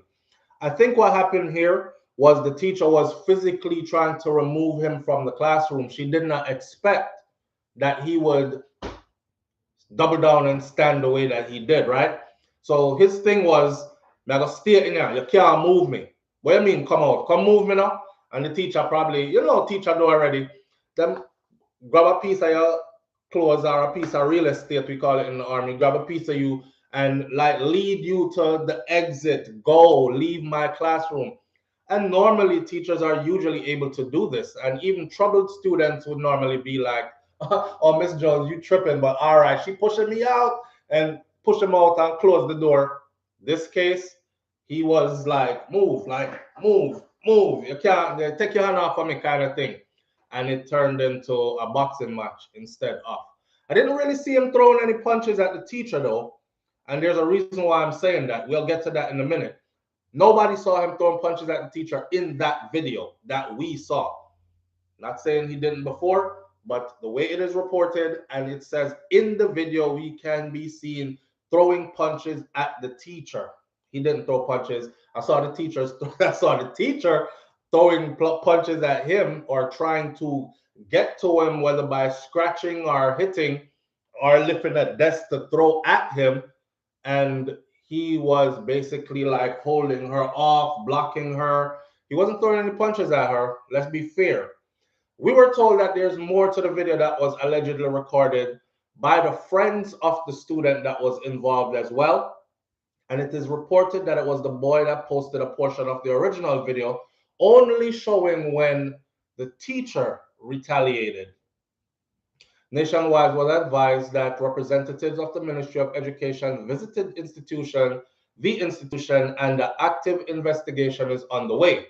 I think what happened here was the teacher was physically trying to remove him from the classroom. She did not expect that he would double down and stand the way that he did, right? So his thing was, I gotta stay in here. You can't move me. What do you mean, come out? Come move me now. And the teacher probably, you know, teacher know already. Them grab a piece of your clothes or a piece of real estate, we call it in the army. Grab a piece of you and like lead you to the exit. Go, leave my classroom. And normally teachers are usually able to do this. And even troubled students would normally be like, oh, Miss Jones, you tripping, but all right, she pushing me out, and push him out and close the door. This case, he was like, move, move. You can't take your hand off of me kind of thing. And it turned into a boxing match instead of. I didn't really see him throwing any punches at the teacher though. And there's a reason why I'm saying that. We'll get to that in a minute. Nobody saw him throwing punches at the teacher in that video that we saw. Not saying he didn't before, but the way it is reported, and it says in the video, we can be seen throwing punches at the teacher. He didn't throw punches. I saw the teacher throwing punches at him or trying to get to him, whether by scratching or hitting or lifting a desk to throw at him. And he was basically like holding her off, blocking her. He wasn't throwing any punches at her. Let's be fair. We were told that there's more to the video that was allegedly recorded by the friends of the student that was involved as well. And it is reported that it was the boy that posted a portion of the original video, only showing when the teacher retaliated. Nationwide was advised that representatives of the Ministry of Education visited the institution, and the active investigation is on the way.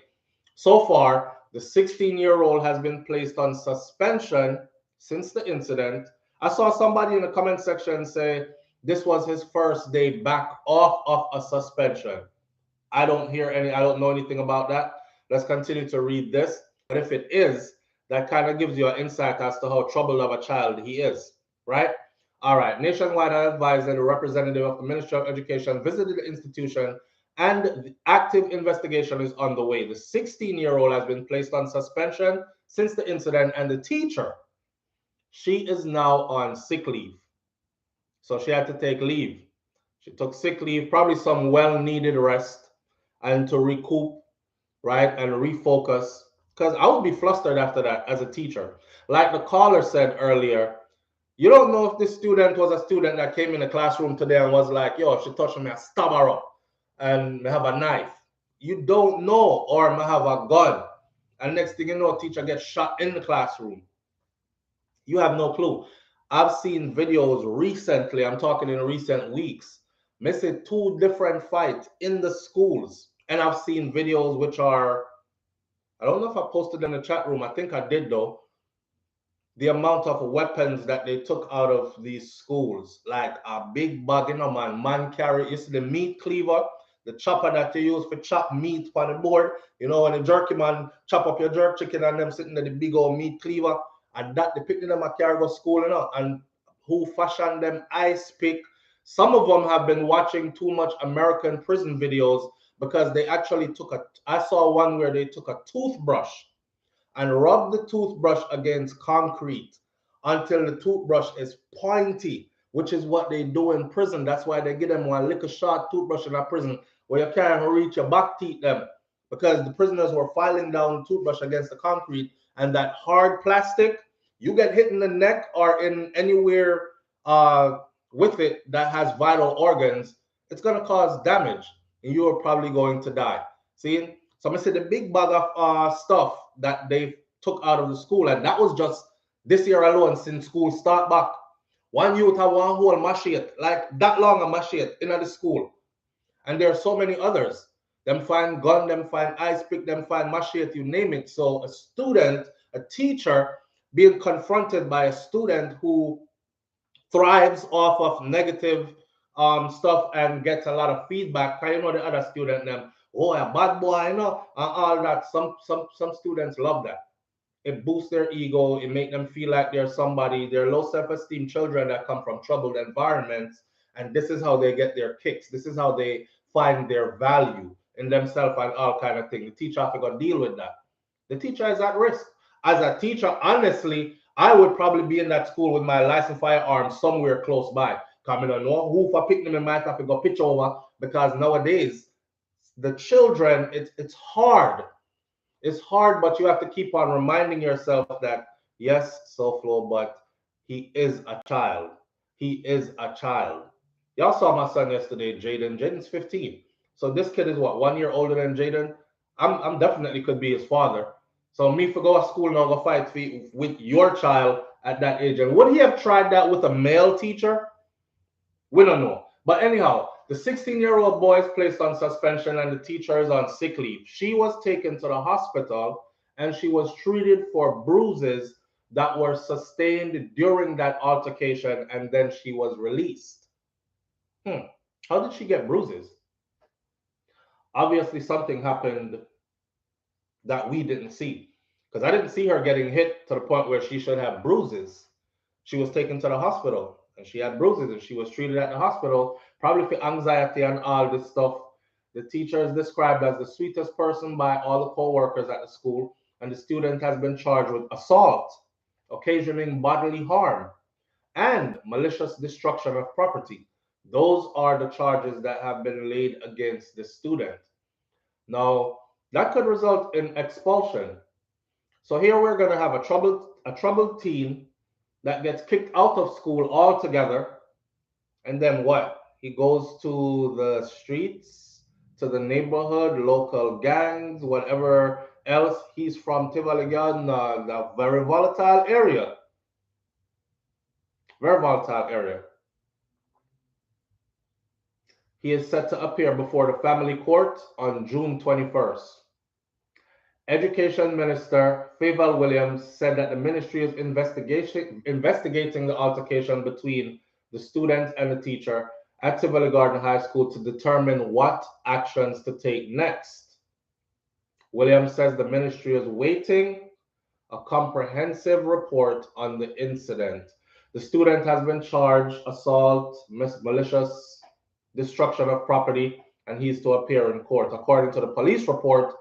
So far, the 16-year-old has been placed on suspension since the incident. I saw somebody in the comment section say this was his first day back off of a suspension. I don't know anything about that. Let's continue to read this. But if it is, that kind of gives you an insight as to how troubled of a child he is, right? All right. Nationwide advised that a representative of the Ministry of Education visited the institution, and the active investigation is on the way. The 16-year-old has been placed on suspension since the incident, and the teacher, she is now on sick leave. So she had to take leave. She took sick leave, probably some well-needed rest, and to recoup, right, and refocus. Because I would be flustered after that as a teacher. Like the caller said earlier, you don't know if this student was a student that came in the classroom today and was like, yo, if she touched me, I stab her up and have a knife. You don't know, or have a gun. And next thing you know, a teacher gets shot in the classroom. You have no clue. I've seen videos recently, I'm talking in recent weeks, missing 2 different fights in the schools. And I've seen videos which are, I don't know if I posted in the chat room. I think I did though. The amount of weapons that they took out of these schools, like a big bag, you know, man carry, you see the meat cleaver, the chopper that you use for chop meat on the board. You know, when the jerky man chop up your jerk chicken and them sitting in the big old meat cleaver, and that they pick them a carry go school, you know, and who fashioned them ice pick. Some of them have been watching too much American prison videos, because they actually I saw one where they took a toothbrush and rubbed the toothbrush against concrete until the toothbrush is pointy, which is what they do in prison. That's why they give them one little short toothbrush in a prison where you can't reach your back teeth them, because the prisoners were filing down the toothbrush against the concrete and that hard plastic, you get hit in the neck or in anywhere with it that has vital organs, it's going to cause damage and you are probably going to die. See? So I'm going to say the big bag of stuff that they took out of the school, and that was just this year alone since school start back. One youth have one whole machete, like that long a machete in the school. And there are so many others. Them find gun, them find ice pick, them find machete, you name it. So a student, a teacher being confronted by a student who thrives off of negative stuff and gets a lot of feedback. Cause you know the other student them, oh a bad boy, you know, and all that. Some students love that. It boosts their ego. It makes them feel like they're somebody. They're low self-esteem children that come from troubled environments, and this is how they get their kicks. This is how they find their value in themselves and all kind of thing. The teacher have to go deal with that. The teacher is at risk. As a teacher, honestly, I would probably be in that school with my license firearm somewhere close by. Come, I don't know who for pick them in my have to go pitch over, because nowadays the children, it's hard. It's hard, but you have to keep on reminding yourself that yes, SouFLo, but he is a child. He is a child. Y'all saw my son yesterday, Jaden. Jaden's 15. So this kid is what, 1 year older than Jaden? I'm definitely could be his father. So me for go to school now go fight with your child at that age. And would he have tried that with a male teacher? We don't know. But anyhow, the 16-year-old boy is placed on suspension and the teacher is on sick leave. She was taken to the hospital and she was treated for bruises that were sustained during that altercation, and then she was released. How did she get bruises? Obviously, something happened that we didn't see, because I didn't see her getting hit to the point where she should have bruises. She was taken to the hospital and she had bruises and she was treated at the hospital, probably for anxiety and all this stuff. The teacher is described as the sweetest person by all the co-workers at the school, and the student has been charged with assault, occasioning bodily harm, and malicious destruction of property. Those are the charges that have been laid against the student. Now, that could result in expulsion. So here we're going to have a troubled teen that gets kicked out of school altogether. And then what? He goes to the streets, to the neighborhood, local gangs, whatever else. He's from Tivoligan, the very volatile area. Very volatile area. He is set to appear before the family court on June 21st. Education Minister Favour Williams said that the ministry is investigating the altercation between the student and the teacher at Tivoli Garden High School to determine what actions to take next. Williams says the ministry is waiting a comprehensive report on the incident. The student has been charged assault, malicious destruction of property, and he's to appear in court. According to the police report,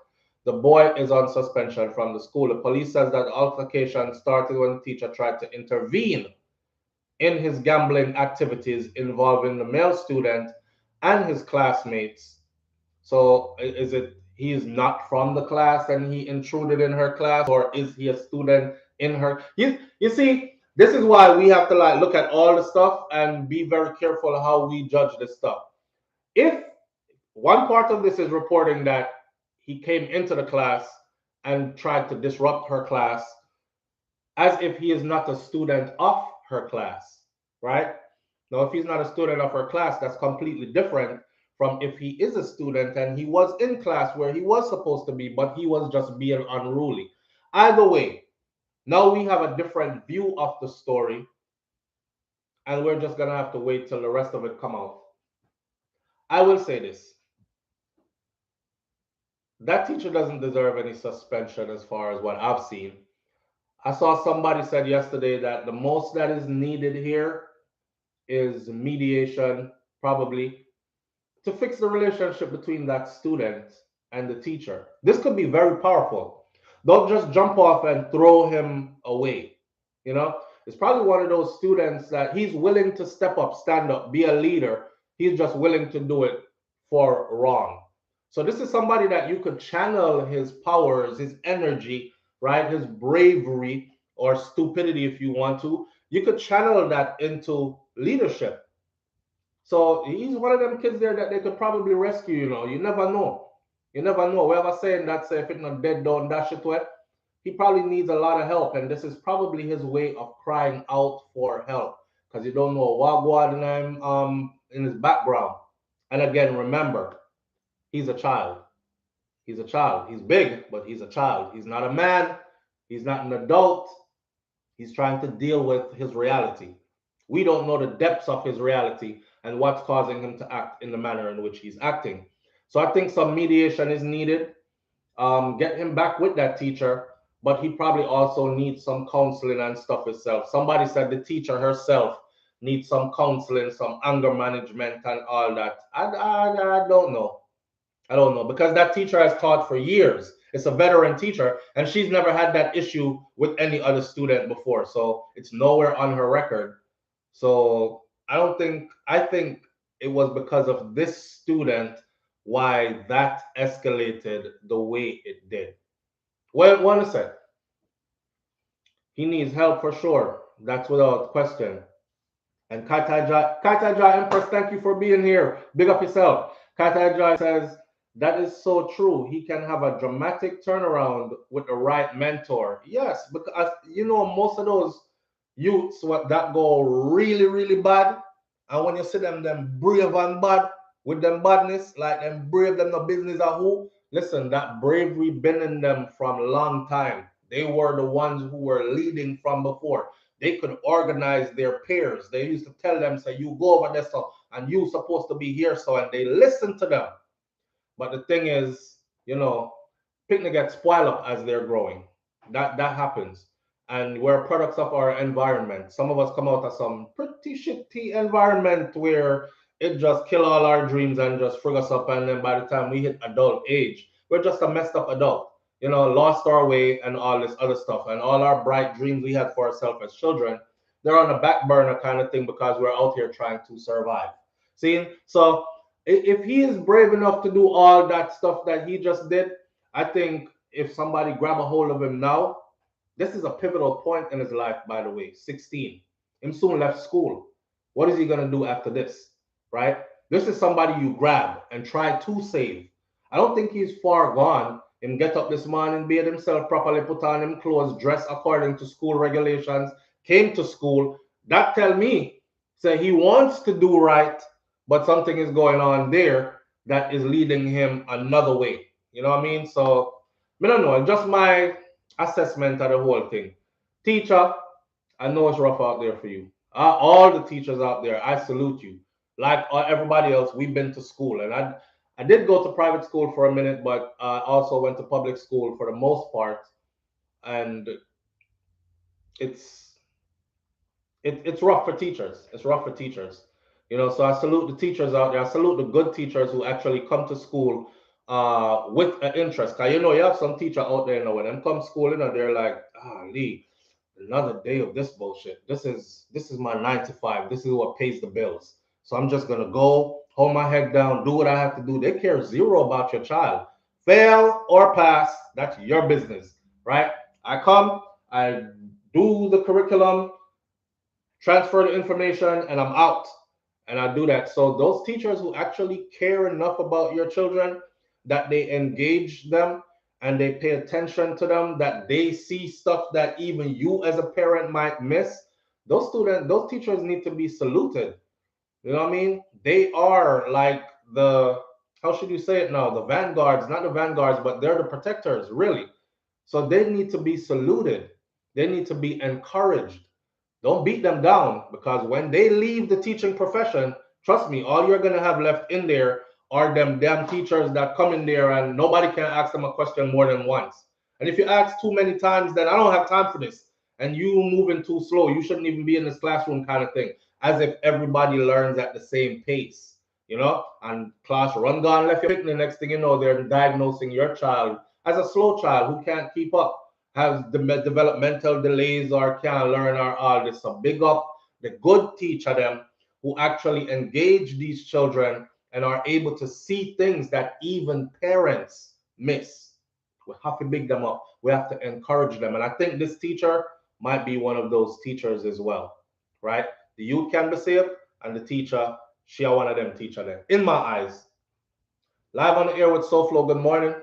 the boy is on suspension from the school. The police says that the altercation started when the teacher tried to intervene in his gambling activities involving the male student and his classmates. So is it he is not from the class and he intruded in her class, or is he a student in her? You see, this is why we have to like look at all the stuff and be very careful how we judge this stuff. If one part of this is reporting that he came into the class and tried to disrupt her class, as if he is not a student of her class, right? Now, if he's not a student of her class, that's completely different from if he is a student and he was in class where he was supposed to be, but he was just being unruly. Either way, now we have a different view of the story, and we're just gonna have to wait till the rest of it come out. I will say this. That teacher doesn't deserve any suspension as far as what I've seen. I saw somebody said yesterday that the most that is needed here is mediation, probably, to fix the relationship between that student and the teacher. This could be very powerful. Don't just jump off and throw him away. You know, it's probably one of those students that he's willing to step up, stand up, be a leader. He's just willing to do it for wrong. So this is somebody that you could channel his powers, his energy right? His bravery or stupidity, if you want to, you could channel that into leadership. So he's one of them kids there that they could probably rescue, you know. You never know. You never know. We have a saying that say if it's not dead, don't dash it away. He probably needs a lot of help, and this is probably his way of crying out for help because you don't know what going on in his background. And again, remember, he's a child. He's a child. He's big, but he's a child. He's not a man. He's not an adult. He's trying to deal with his reality. We don't know the depths of his reality and what's causing him to act in the manner in which he's acting. So I think some mediation is needed. Get him back with that teacher, but he probably also needs some counseling and stuff himself. Somebody said the teacher herself needs some counseling, some anger management, and all that. I don't know. I don't know because that teacher has taught for years. It's a veteran teacher, and she's never had that issue with any other student before. So it's nowhere on her record. So I think it was because of this student why that escalated the way it did. Well, one sec. He needs help for sure. That's without question. And Kataja Empress, thank you for being here. Big up yourself. Kataja says, that is so true. He can have a dramatic turnaround with the right mentor. Yes, because you know, most of those youths what that go really, really bad. And when you see them brave and bad with them badness, like them brave, them no business are who. Listen, that bravery been in them from a long time. They were the ones who were leading from before. They could organize their peers. They used to tell them, say, you go over there, so, and you supposed to be here, so, and they listen to them. But the thing is, you know, picnic gets spoiled up as they're growing. That happens. And we're products of our environment. Some of us come out of some pretty shitty environment where it just kill all our dreams and just frig us up. And then by the time we hit adult age, we're just a messed up adult. You know, lost our way and all this other stuff. And all our bright dreams we had for ourselves as children, they're on the back burner kind of thing because we're out here trying to survive. See? So if he is brave enough to do all that stuff that he just did, I think if somebody grab a hold of him now, this is a pivotal point in his life, by the way. 16. Him soon left school. What is he going to do after this? Right? This is somebody you grab and try to save. I don't think he's far gone. Him get up this morning, bathe himself properly, put on him clothes, dress according to school regulations, came to school. That tell me, say he wants to do right, but something is going on there that is leading him another way. You know what I mean? So, I don't know. Just my assessment of the whole thing. Teacher, I know it's rough out there for you. All the teachers out there, I salute you. Like everybody else, we've been to school, and I did go to private school for a minute, but I also went to public school for the most part, and it's it's rough for teachers. It's rough for teachers. You know, so I salute the teachers out there. I salute the good teachers who actually come to school with an interest. Cause you know, you have some teacher out there, you know, when them come school, you know, they're like, ah, Lee, another day of this bullshit. This is my 9 to 5. This is what pays the bills. So I'm just gonna go, hold my head down, do what I have to do. They care zero about your child. Fail or pass, that's your business, right? I come, I do the curriculum, transfer the information, and I'm out. And I do that. So those teachers who actually care enough about your children that they engage them and they pay attention to them, that they see stuff that even you as a parent might miss, those teachers need to be saluted. You know what I mean? They are like the, how should you say it now? The vanguards, not the vanguards, but they're the protectors, really. So they need to be saluted. They need to be encouraged. Don't beat them down because when they leave the teaching profession, trust me, all you're going to have left in there are them damn teachers that come in there and nobody can ask them a question more than once. And if you ask too many times, then I don't have time for this. And you moving too slow. You shouldn't even be in this classroom kind of thing. As if everybody learns at the same pace, you know? And class run gone left your picnic. Next thing you know, they're diagnosing your child as a slow child who can't keep up, has the developmental delays or can't learn or all this. So big up the good teacher them who actually engage these children and are able to see things that even parents miss. We have to big them up. we have to encourage them. And I think this teacher might be one of those teachers as well, right? The youth can be saved, and the teacher, she are one of them teacher there, in my eyes. Live on the air with SouFLo, good morning.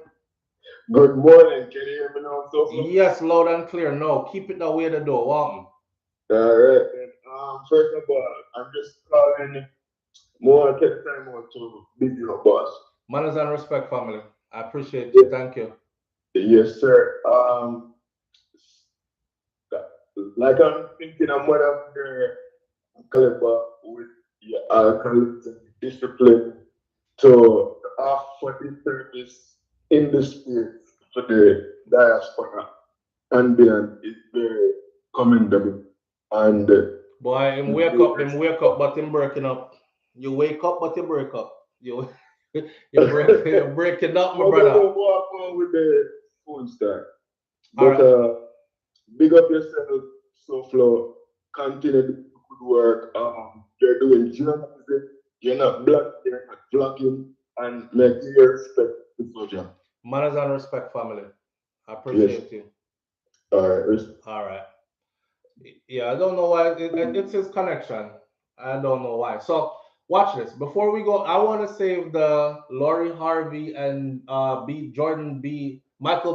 Good morning. Can you hear me now, SouFLo? Yes, loud and clear. No, keep it the way the door. Welcome. All right. And, first of all, I'm just calling more to take time out to big your boss. Manners and respect, family. I appreciate you. Thank you. Yes, sir. Like I'm thinking I'm one of the caliber with your alcohol discipline to offer the service in the spirit to the diaspora and beyond is very commendable. And Boy, him wake up, but him breaking up. You wake up, but you break up. You you're breaking up, my I'm gonna brother. go walk on with the phone star. All But right. big up yourself, SouFLo. Continue the good work. You're doing journalism. You're not black. You're not vlogging, and make your respect the soldier. Manners and respect, family. I Yes. appreciate you. All right. All right. Yeah, I don't know why. It's his connection. I don't know why. So watch this. Before we go, I want to save the Lori Harvey and Michael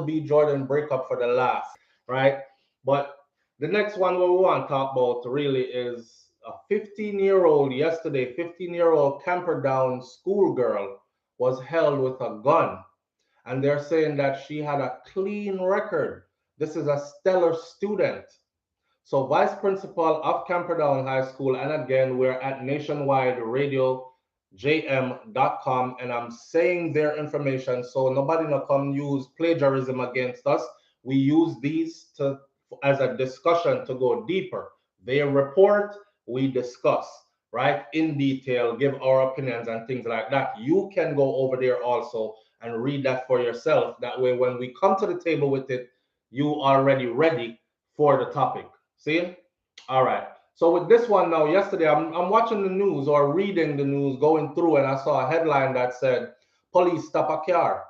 B. Jordan breakup for the last, right? But the next one we want to talk about really is a 15-year-old yesterday, 15-year-old Camperdown schoolgirl was held with a gun, and they're saying that she had a clean record. This is a stellar student. So, Vice Principal of Camperdown High School, and again, we're at Nationwide Radio JM.com, and I'm saying their information so nobody no come use plagiarism against us. We use these to as a discussion to go deeper. They report, we discuss, right, in detail, give our opinions and things like that. You can go over there also and read that for yourself. That way, when we come to the table with it, you are already ready for the topic. See? All right. So with this one now, yesterday I'm watching the news or reading the news, going through, and I saw a headline that said, "Police stop a car,"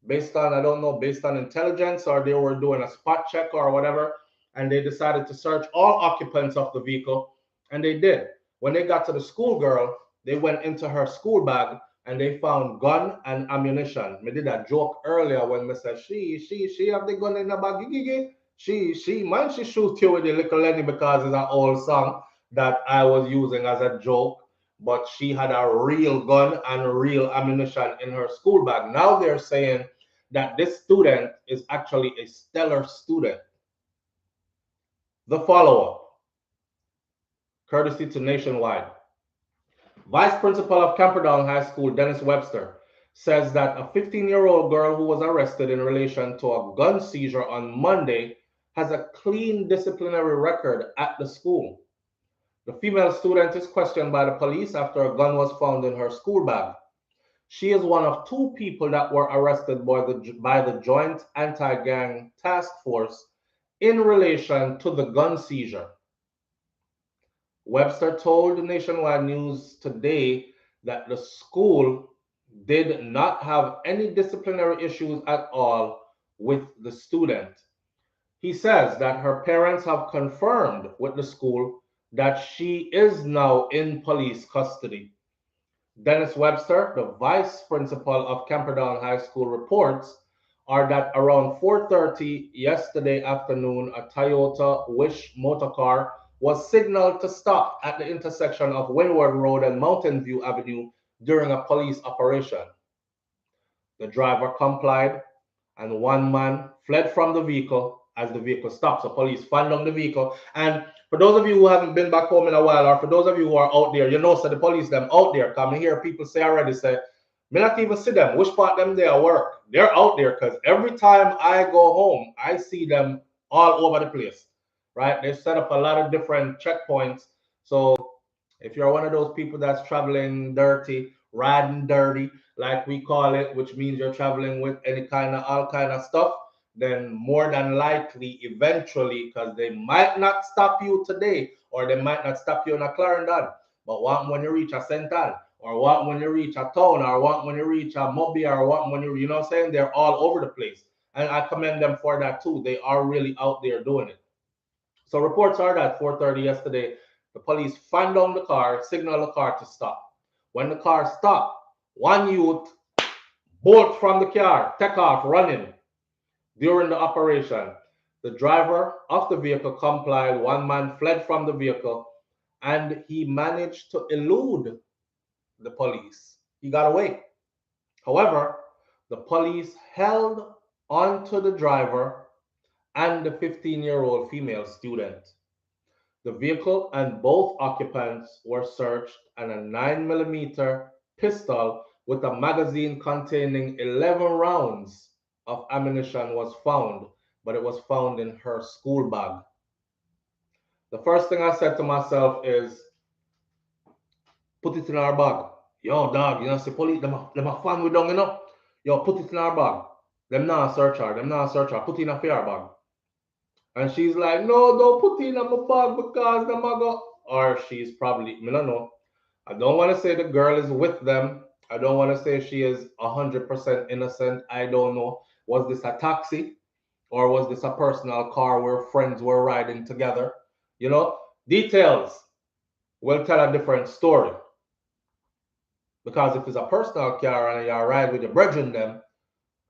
based on, I don't know, based on intelligence, or they were doing a spot check or whatever, and they decided to search all occupants of the vehicle, and they did. When they got to the schoolgirl, they went into her school bag and they found gun and ammunition. Me did a joke earlier when me said she have the gun in the bag. Gigi. She man, she shoot you with the little Lenny because it's an old song that I was using as a joke, but she had a real gun and real ammunition in her school bag. Now they're saying that this student is actually a stellar student. The follow-up, courtesy to Nationwide. Vice Principal of Camperdown High School, Dennis Webster, says that a 15-year-old girl who was arrested in relation to a gun seizure on Monday has a clean disciplinary record at the school. The female student is questioned by the police after a gun was found in her school bag. She is one of two people that were arrested by the Joint Anti-Gang Task Force in relation to the gun seizure. Webster told Nationwide News today that the school did not have any disciplinary issues at all with the student. He says that her parents have confirmed with the school that she is now in police custody. Dennis Webster, the vice principal of Camperdown High School, reports are that around 4:30 yesterday afternoon, a Toyota Wish motorcar was signaled to stop at the intersection of Windward Road and Mountain View Avenue during a police operation. The driver complied, and one man fled from the vehicle as the vehicle stopped. So police found the vehicle. And for those of you who haven't been back home in a while, or for those of you who are out there, you know, so the police them out there. Come here, people say already, say, me not even see them. Which part them they are work? They're out there because every time I go home, I see them all over the place, right? They've set up a lot of different checkpoints. So if you're one of those people that's traveling dirty, riding dirty, like we call it, which means you're traveling with any kind of all kind of stuff, then more than likely, eventually, because they might not stop you today, or they might not stop you in a Clarendon, but when you reach a Central, or when you reach a town, or when you reach a Mobile, or you know what I'm saying? They're all over the place. And I commend them for that too. They are really out there doing it. So reports are that 4:30 yesterday, the police fan down the car, signal the car to stop. When the car stopped, one youth bolt from the car, take off running. During the operation, the driver of the vehicle complied. One man fled from the vehicle and he managed to elude the police. He got away. However, the police held onto the driver and the 15-year-old female student. The vehicle and both occupants were searched, and a 9mm pistol with a magazine containing 11 rounds of ammunition was found, but it was found in her school bag. The first thing I said to myself is, put it in our bag. Yo, dog, you know, see police, them a fan we down, you know. Yo, put it in our bag. Them not search her, put it in a fair bag. And she's like, no, don't put it in my bag because them a go. Or she's probably, I don't know. I don't want to say the girl is with them. I don't want to say she is 100% innocent. I don't know. Was this a taxi? Or was this a personal car where friends were riding together? You know, details will tell a different story. Because if it's a personal car and you ride with your brethren them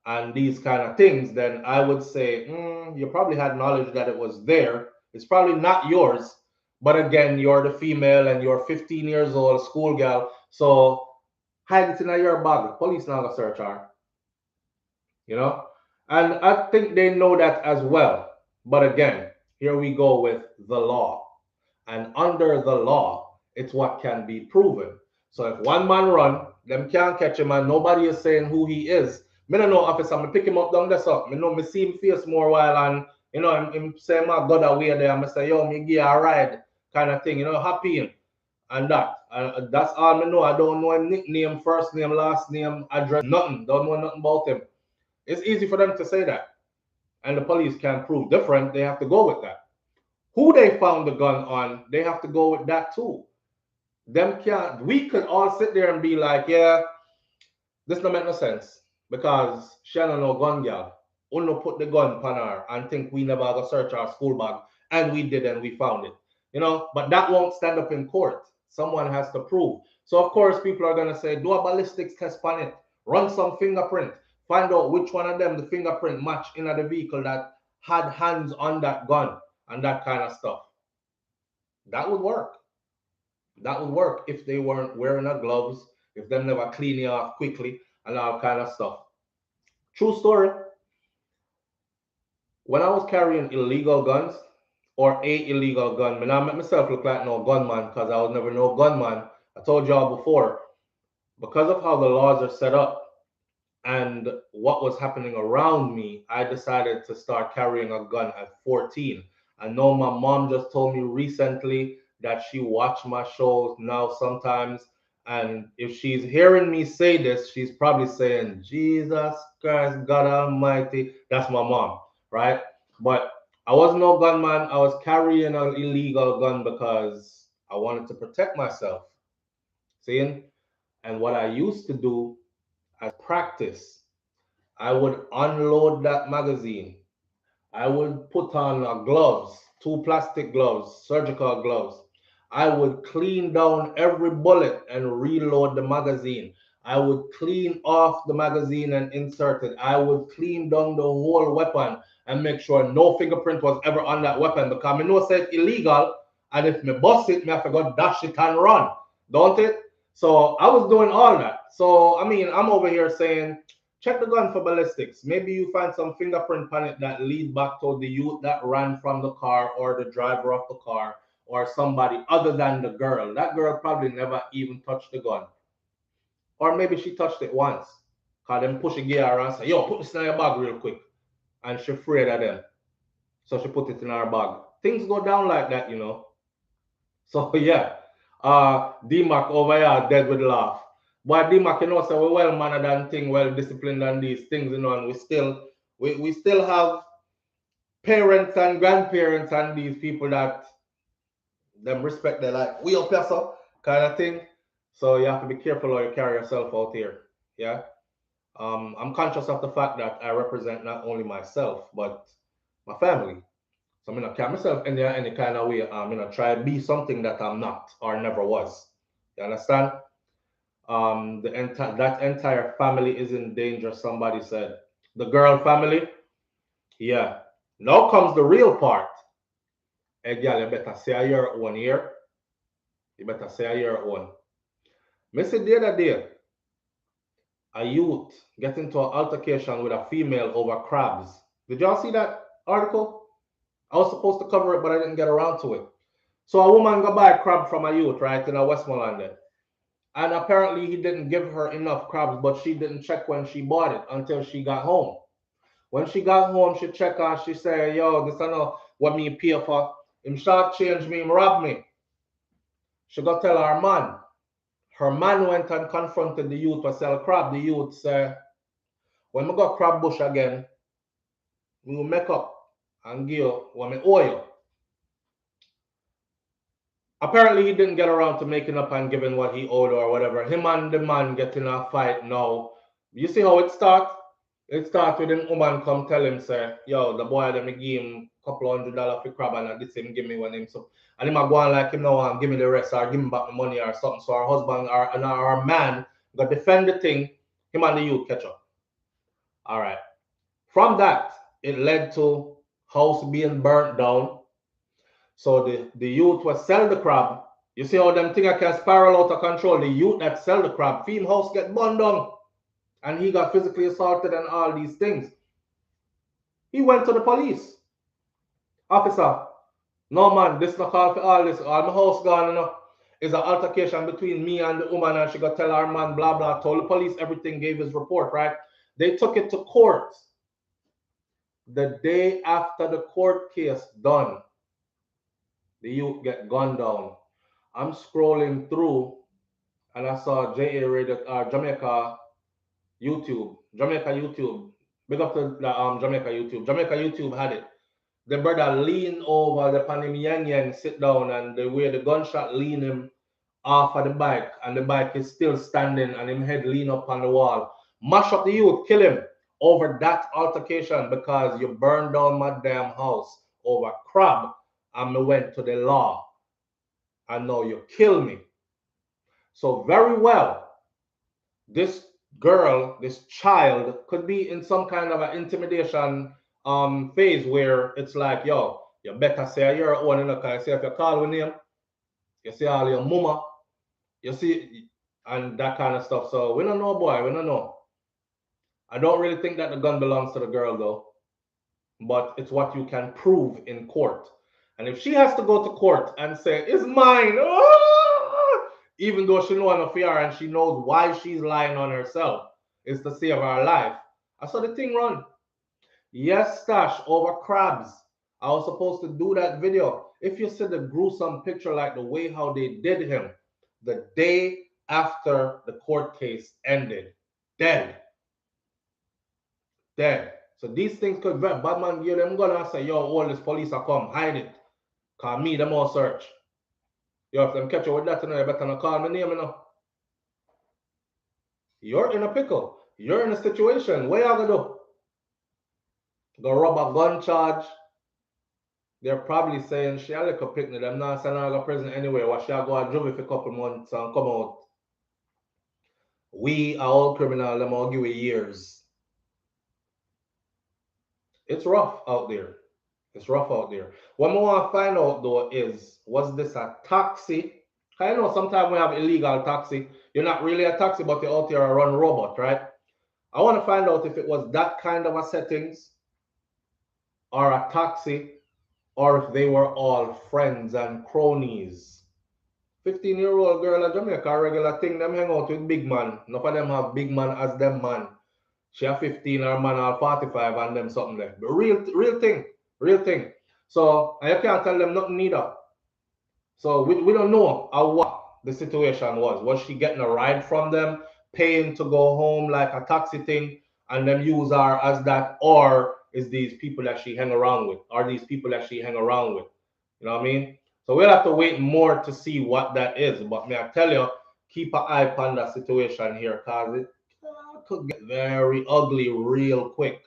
and these kind of things, then I would say you probably had knowledge that it was there. It's probably not yours. But again, you're the female and you're 15 years old, schoolgirl. So hide it in your bag. Police not gonna search her. You know? And I think they know that as well. But again, here we go with the law. And under the law, it's what can be proven. So if one man run, them can't catch him and nobody is saying who he is. Me don't know officer, me pick him up down there so. Me know me see him face more while and you know him say my God away there and I say, yo, me give you a ride kind of thing, you know, happy him. And that. That's all me know. I don't know him nickname, first name, last name, address, nothing. Don't know nothing about him. It's easy for them to say that. And the police can prove different. They have to go with that. Who they found the gun on, they have to go with that too. Them can't. We could all sit there and be like, yeah, this don't make no sense because she don't know gun girl. Uno put the gun upon her and think we never go search our school bag, and we did, and we found it. You know, but that won't stand up in court. Someone has to prove. So of course, people are gonna say, do a ballistics test on it, run some fingerprint, find out which one of them the fingerprint match in the vehicle that had hands on that gun and that kind of stuff. That would work. That would work if they weren't wearing their gloves, if them never clean it off quickly and all kind of stuff. True story. When I was carrying illegal guns or a illegal gun, I make myself look like no gunman because I was never no gunman. I told y'all before, because of how the laws are set up and what was happening around me, I decided to start carrying a gun at 14. I know my mom just told me recently that she watched my shows now sometimes. And if she's hearing me say this, she's probably saying, Jesus Christ, God Almighty. That's my mom, right? But I was no gunman. I was carrying an illegal gun because I wanted to protect myself. Seeing? And what I used to do as practice, I would unload that magazine. I would put on gloves, two plastic gloves, surgical gloves. I would clean down every bullet and reload the magazine. I would clean off the magazine and insert it. I would clean down the whole weapon and make sure no fingerprint was ever on that weapon because I know it's illegal. And if me bust it, me have to go dash it and run, don't it? So I was doing all that. So I mean, I'm over here saying, check the gun for ballistics. Maybe you find some fingerprint on it that lead back to the youth that ran from the car or the driver of the car or somebody other than the girl. That girl probably never even touched the gun. Or maybe she touched it once. Cause them push a gear around and say, yo, put this in your bag real quick. And she afraid of them. So she put it in her bag. Things go down like that, you know. So yeah. D-Mac over here dead with laugh. But D-Mac, you know, so we're well mannered and thing, well disciplined and these things, you know, and we still have parents and grandparents and these people that them respect their life. We up here, so kind of thing. So you have to be careful how you carry yourself out here. Yeah. I'm conscious of the fact that I represent not only myself, but my family. So I'm gonna carry myself in there any kind of way. I'm gonna try to be something that I'm not or never was. You understand? That entire family is in danger. Somebody said the girl family. Yeah. Now comes the real part. Hey, girl, you better say your own here. You better say your own. Missy the other day, a youth get into an altercation with a female over crabs. Did y'all see that article? I was supposed to cover it, but I didn't get around to it. So a woman go buy a crab from a youth, right, in a Westmoreland. And apparently he didn't give her enough crabs, but she didn't check when she bought it until she got home. When she got home, she checked and she said, yo, this is not what me pay for. Him short change me, him rob me. She got tell her man. Her man went and confronted the youth to sell crab. The youth said, when we got crab bush again, we will make up and give you what me owe you. Apparently, he didn't get around to making up and giving what he owed or whatever. Him and the man get in a fight now. You see how it starts? It starts with him woman come tell him, say, yo, the boy let me give him a couple $100 for crab and this him give me one him so. And him a go on like him now and give me the rest or give me back the money or something. So our husband or our man got defend the thing, him and the youth catch up. All right. From that, it led to house being burnt down. So the youth was sell the crab. You see how them thing can spiral out of control. The youth that sell the crab, film house get burned down. And he got physically assaulted and all these things. He went to the police. Officer, no man, this not call for all this. All my house gone, you know. Is an altercation between me and the woman and she got tell her man, blah, blah. Told the police everything, gave his report, right? They took it to court. The day after the court case done, the youth get gunned down. I'm scrolling through and I saw Jamaica YouTube. Big up to the Jamaica YouTube. Jamaica YouTube had it. The brother lean over the panim yang sit down and the way the gunshot lean him off of the bike and the bike is still standing and him head lean up on the wall. Mash up the youth, kill him over that altercation because you burned down my damn house over crab and me went to the law and now you kill me. So very well, this girl, this child could be in some kind of an intimidation phase where it's like, yo, you better say your own, you know, because if you call with name, you see all your mama, you see, and that kind of stuff. So we don't know, boy, we don't know. I don't really think that the gun belongs to the girl though, but it's what you can prove in court. And if she has to go to court and say, it's mine, even though she knows no fear and she knows why she's lying on herself, is to save her life. I saw the thing run. Yes, Stash, over crabs. I was supposed to do that video. If you see the gruesome picture, like the way how they did him, the day after the court case ended, dead. Dead. So these things could be bad man give them gun and say, yo, all this police are come, hide it. Cause me, them all search. Yo, if them catch you with that, you know, you better not call my name, you know. You're in a pickle. You're in a situation. What y'all gonna do? Go rob a gun charge. They're probably saying she a little picnic. Them not sending her to prison anyway. What she go to juvie for a couple months and come out. We are all criminal, them all give you years. It's rough out there. It's rough out there. What I want to find out though is, was this a taxi? I know sometimes we have illegal taxi. You're not really a taxi, but you're out there a run robot, right? I want to find out if it was that kind of a settings or a taxi, or if they were all friends and cronies. 15-year-old girl in Jamaica, regular thing, them hang out with big man. None of them have big man as them man. She have 15, her man are 45 and them something there. But real thing. So, and you can't tell them nothing neither. So we don't know what the situation was. Was she getting a ride from them, paying to go home like a taxi thing, and then use her as that, or is these people that she hang around with? Are these people that she hang around with? You know what I mean? So we'll have to wait more to see what that is. But may I tell you, keep an eye on that situation here, cause it could get very ugly real quick.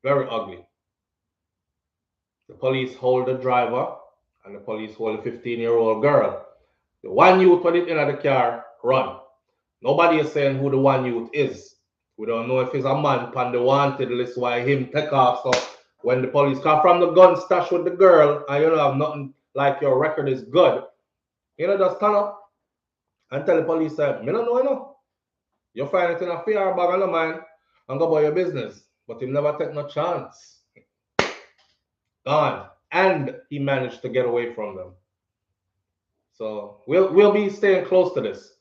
Very ugly. The police hold the driver and the police hold a 15-year-old girl. The one youth put it in the car, run. Nobody is saying who the one youth is. We don't know if he's a man on the wanted list why him take off. So when the police come from the gun stash with the girl and you don't have nothing like your record is good, you know, just stand up and tell the police that, me don't know, you know. You find it in a fear bag of mine and go about your business. But he never take no chance. Gone. And he managed to get away from them. So we'll be staying close to this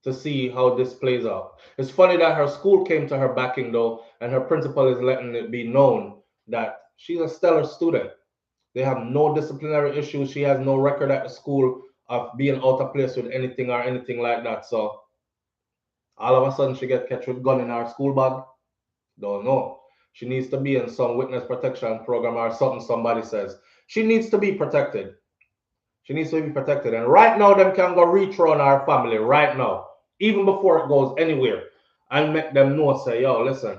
to see how this plays out. It's funny that her school came to her backing though, and her principal is letting it be known that she's a stellar student. They have no disciplinary issues. She has no record at the school of being out of place with anything or anything like that. So all of a sudden she get catch with gun in her school bag. Don't know. She needs to be in some witness protection program or something somebody says. She needs to be protected. She needs to be protected. And right now, them can go reach on our family right now, even before it goes anywhere, and make them know, say, yo, listen,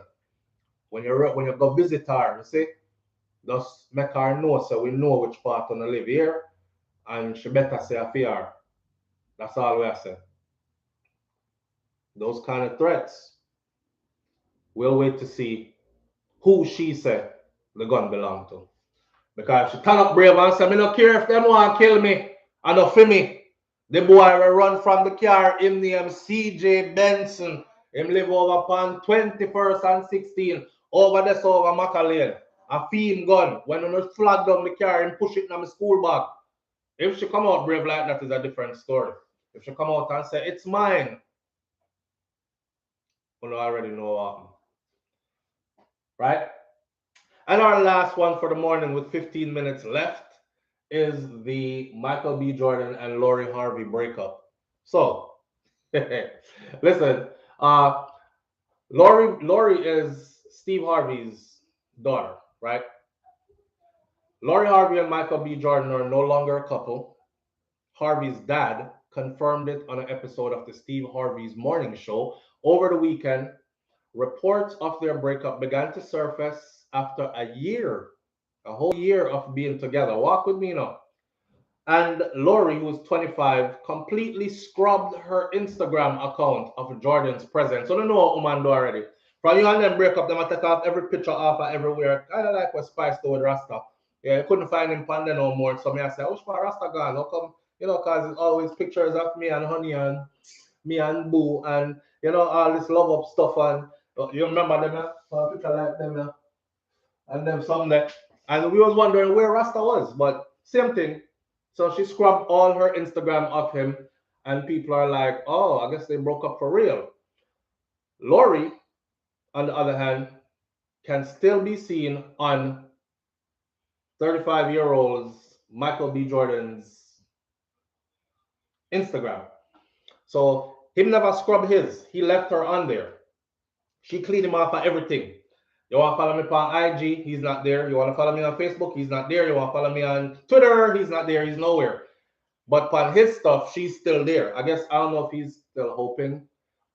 when you go visit her, you see, just make her know so we know which part to live here, and she better say a fear. That's all we are saying. Those kind of threats. We'll wait to see who she said the gun belonged to. Because she turn up brave and say, me no care if them want to kill me. I know for me. The boy will run from the car, him name CJ Benson. Him live over upon 21st and 16. Over this over Macalane. A fiend gun. When you flag down the car and push it in my school bag. If she come out brave like that is a different story. If she come out and say, it's mine. You already know what happened. Right? And our last one for the morning with 15 minutes left is the Michael B. Jordan and Lori Harvey breakup. So, listen, Lori is Steve Harvey's daughter, right? Lori Harvey and Michael B. Jordan are no longer a couple. Harvey's dad confirmed it on an episode of the Steve Harvey's morning show over the weekend. Reports of their breakup began to surface after a whole year of being together. Walk with me now. And Lori, who was 25, completely scrubbed her Instagram account of Jordan's presence. So they know what woman do already. From you and them break up, they take off every picture off of everywhere. Kind of like what Spice do with Rasta. Yeah, you couldn't find him on there no more. So me I say, which part Rasta gone? How come? You know, because it's always pictures of me and Honey and me and Boo and, you know, all this love up stuff. And you remember them, yeah? Picture like them, yeah? And them some there. And we was wondering where Rasta was. But same thing. So she scrubbed all her Instagram of him, and people are like, oh, I guess they broke up for real. Lori, on the other hand, can still be seen on 35-year-old Michael B. Jordan's Instagram. So him never scrubbed his. He left her on there. She cleaned him off of everything. You want to follow me on IG? He's not there. You want to follow me on Facebook? He's not there. You want to follow me on Twitter? He's not there. He's nowhere. But on his stuff, she's still there. I guess I don't know if he's still hoping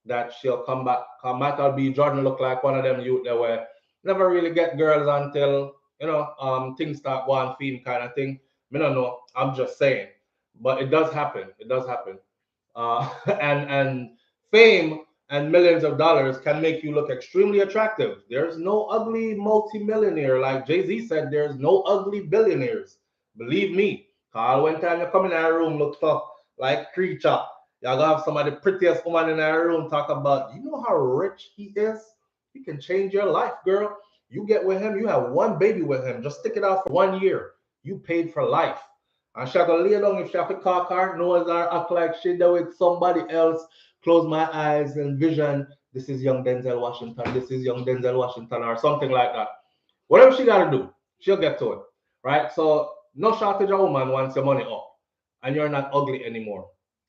that she'll come back. Michael B. Jordan look like one of them youth that were never really get girls until, you know, things start going theme kind of thing. I don't know. I'm just saying. But it does happen. It does happen. And fame and millions of dollars can make you look extremely attractive. There's no ugly multimillionaire. Like Jay-Z said, there's no ugly billionaires. Believe me. Carl, when time you come in our room, look tough like creature. You're gonna have some of the prettiest woman in our room talk about, you know how rich he is? He can change your life, girl. You get with him, you have one baby with him. Just stick it out for 1 year. You paid for life. And she gonna lay down if she have to cock her nose or act like she do with somebody else. Close my eyes and vision. This is young Denzel Washington. This is young Denzel Washington, or something like that. Whatever she gotta do, she'll get to it, right? So no shortage of woman wants your money up, and you're not ugly anymore.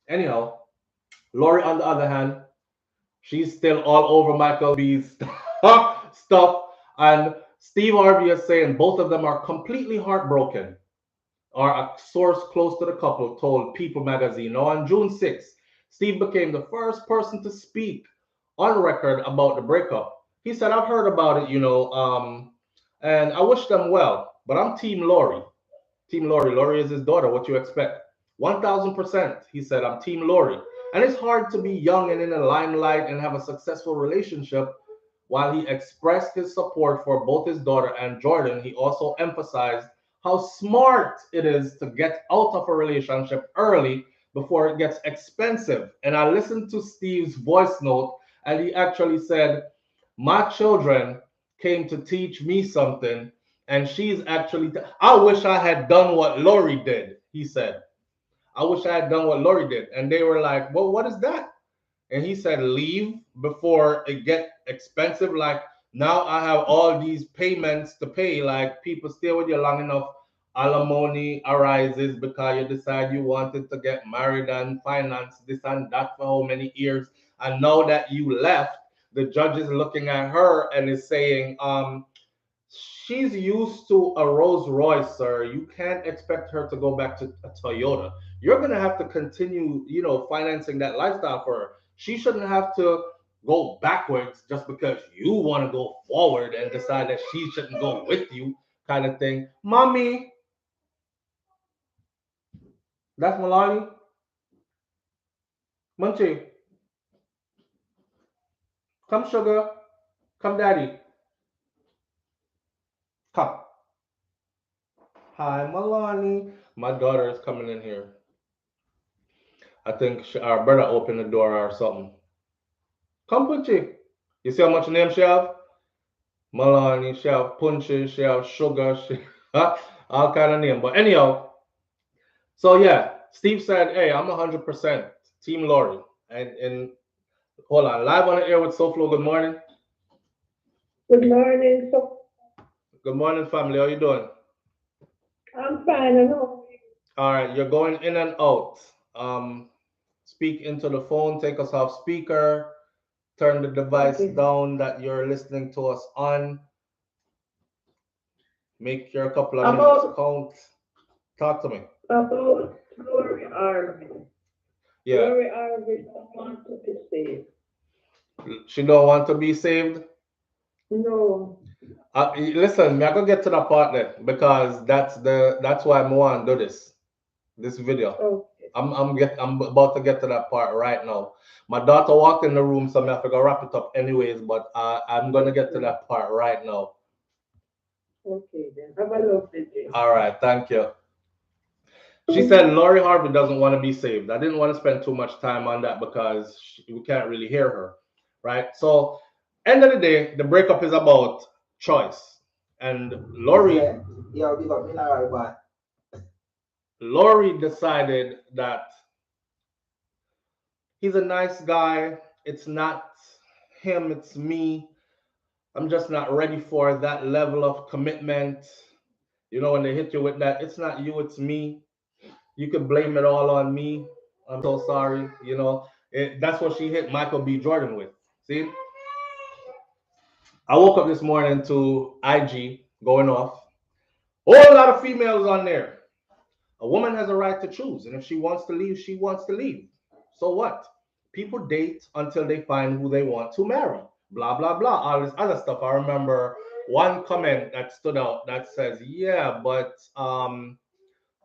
Anyhow, Lori, on the other hand, she's still all over Michael B's stuff, and Steve Harvey is saying both of them are completely heartbroken. Or a source close to the couple told People magazine. Now, on June 6th, Steve became the first person to speak on record about the breakup. He said, I've heard about it, and I wish them well, but I'm Team Lori. Team Lori. Lori is his daughter. What you expect? 1000%. He said, I'm Team Lori. And it's hard to be young and in the limelight and have a successful relationship. While he expressed his support for both his daughter and Jordan, he also emphasized how smart it is to get out of a relationship early before it gets expensive. And I listened to Steve's voice note, and he actually said, my children came to teach me something, and she's actually, I wish I had done what Lori did, he said. I wish I had done what Lori did. And they were like, well, what is that? And he said, leave before it get expensive. Like, now I have all these payments to pay. Like, people stay with you long enough, alimony arises because you decide you wanted to get married and finance this and that for how many years. And now that you left, the judge is looking at her and is saying, she's used to a Rolls Royce, sir. You can't expect her to go back to a Toyota. You're gonna have to continue, financing that lifestyle for her. She shouldn't have to go backwards just because you want to go forward and decide that she shouldn't go with you, kind of thing. Mommy, that's Malani. Munchie, come sugar, come daddy, come. Hi, Malani. My daughter is coming in here. I think our brother opened the door or something. Come, Punchy. You see how much name she have? Malani, she have Punchy, she have Sugar, she all kind of name. But anyhow, so yeah, Steve said, hey, I'm 100% Team Lori. And hold on, live on the air with SouFLo. Good morning. Good morning. Good morning, family. How you doing? I'm fine. I know. All right, you're going in and out. Speak into the phone, take us off speaker, turn the device down that you're listening to us on. Make your couple of minutes count. Talk to me. About Lori Harvey. Yeah. Lori Harvey don't want to be saved. She don't want to be saved? No. Listen, me I gonna get to that part then because that's why I want to do this video. Okay. I'm about to get to that part right now. My daughter walked in the room, so I have to go wrap it up anyways. But I'm gonna get to that part right now. Okay, then have a lovely day. All right, thank you. She said Lori Harvey doesn't want to be saved. I didn't want to spend too much time on that because we can't really hear her, right? So, end of the day, the breakup is about choice. And Lori decided that he's a nice guy. It's not him, it's me. I'm just not ready for that level of commitment. When they hit you with that, it's not you, it's me. You could blame it all on me. I'm so sorry. That's what she hit Michael B. Jordan with. See? I woke up this morning to IG going off. Whole lot of females on there. A woman has a right to choose. And if she wants to leave, she wants to leave. So what? People date until they find who they want to marry. Blah, blah, blah. All this other stuff. I remember one comment that stood out that says, yeah, but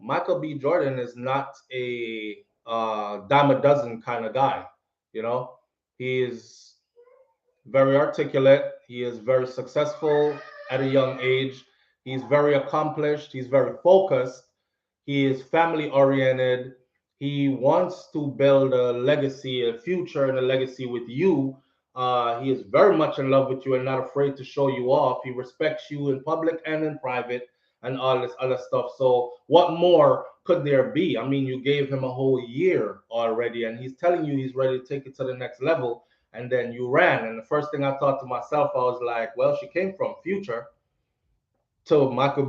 Michael B. Jordan is not a dime a dozen kind of guy. He is very articulate. He is very successful at a young age. He's very accomplished. He's very focused. He is family oriented. He wants to build a legacy, a future, and a legacy with you. He is very much in love with you and not afraid to show you off. He respects you in public and in private and all this other stuff. So what more could there be? I mean, you gave him a whole year already, and he's telling you he's ready to take it to the next level, and then you ran. And the first thing I thought to myself, I was like, well, she came from Future to Michael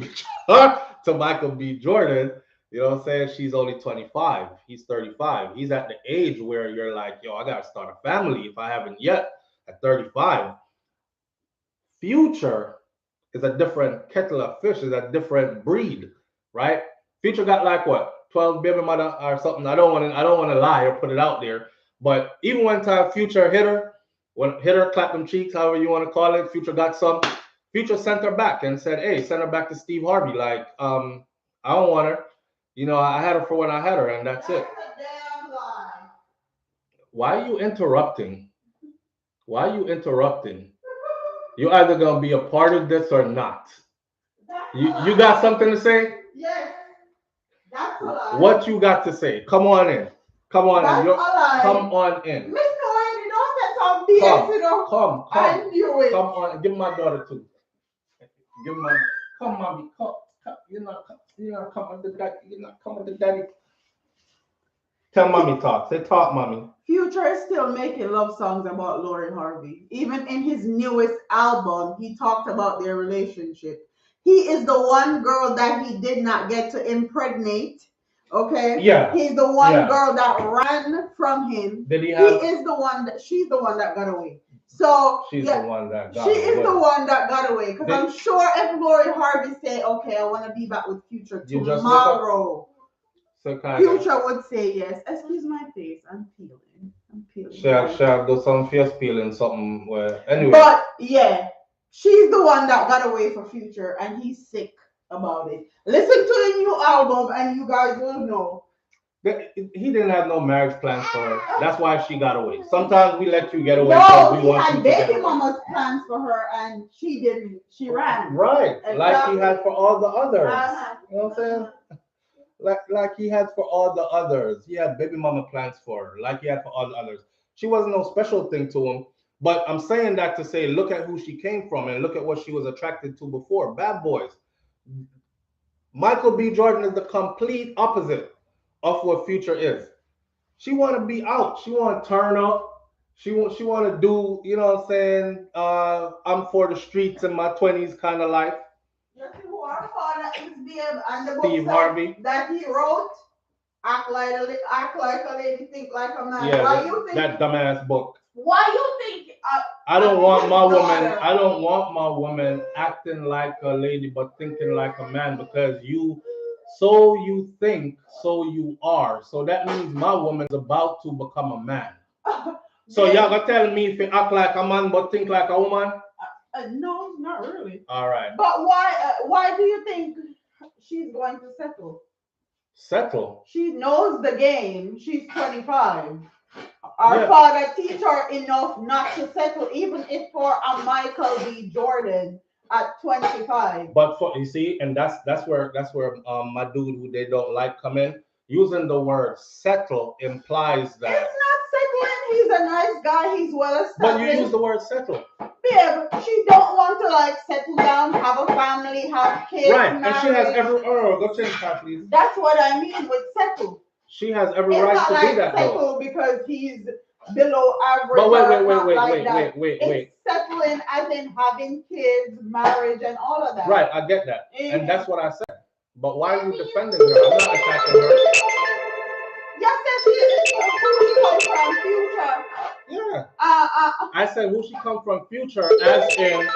B. Jordan. You know what I'm saying? She's only 25. He's 35. He's at the age where you're like, yo, I got to start a family if I haven't yet at 35. Future is a different kettle of fish, is a different breed, right? Future got like what, 12 baby mother or something. I don't want to lie or put it out there, but even one time Future hit her, When hit her, clap them cheeks, however you want to call it. Future got some. Future sent her back and said, "Hey, send her back to Steve Harvey. Like, I don't want her. You know, I had her for when I had her, and that's it." Why are you interrupting? Why are you interrupting? You're either gonna be a part of this or not. You got something to say? Yes, that's a lie. What you got to say? Come on in. Come on That's in. a lie. Come on in. Miss Cohen, you don't say some BS, you know. Come. I knew it. Come on. Give my daughter too. Give my. Come, mommy. Come. You're not coming to daddy. You're not coming to daddy. Tell mommy talk. Say talk, mommy. Future is still making love songs about Lori Harvey. Even in his newest album, he talked about their relationship. He is the one girl that he did not get to impregnate. Okay? Yeah. He's the one girl that ran from him. Did he have? He is the one that she's the one that got away. So she's the one that got she away. is the one that got away. Because I'm sure if Lori Harvey say, okay, I want to be back with Future tomorrow. So Future would say yes. Excuse my face, I'm peeling. She'll do some face peeling, something where anyway. But yeah, she's the one that got away for Future, and he's sick about it. Listen to the new album, and you guys will know. He didn't have no marriage plans for her. That's why she got away. Sometimes we let you get away. No, he had baby mama's plans for her, and she didn't. She ran. Right, like he had for all the others. You know what I'm saying? Like he had for all the others. He had baby mama plans for her, like he had for all the others. She wasn't no special thing to him. But I'm saying that to say, look at who she came from and look at what she was attracted to before. Bad boys. Michael B. Jordan is the complete opposite of what Future is. She want to be out. She want to turn up. She want to do, you know what I'm saying? I'm for the streets in my 20s kind of life. You see who our father is, babe, and the Steve Harvey that he wrote, act like a lady, think like a man. Yeah, Why you think that dumbass book. Why you think? I don't want my woman. I don't want my woman acting like a lady but thinking like a man, because you think, so you are. So that means my woman's about to become a man. So y'all gonna tell me if you act like a man but think like a woman? No, not really. All right. But why do you think she's going to settle? Settle? She knows the game. She's 25. Our father teach her enough not to settle, even if for a Michael B. Jordan at 25. But for, you see, and that's where my dude who they don't like come in. Using the word settle implies that it's not settling. He's a nice guy. He's well established. But you use the word settle. Babe, she don't want to like settle down, have a family, have kids. Right, marriage. and she has every go change that, please. That's what I mean with settle. She has every right to do that. Settle though. Because he's below average. But wait. It's settling as in having kids, marriage, and all of that. Right, I get that, and that's what I said. But why are you defending her? I'm not attacking her. Yes, who she comes from, Future. Yeah. I said who she come from, Future, as in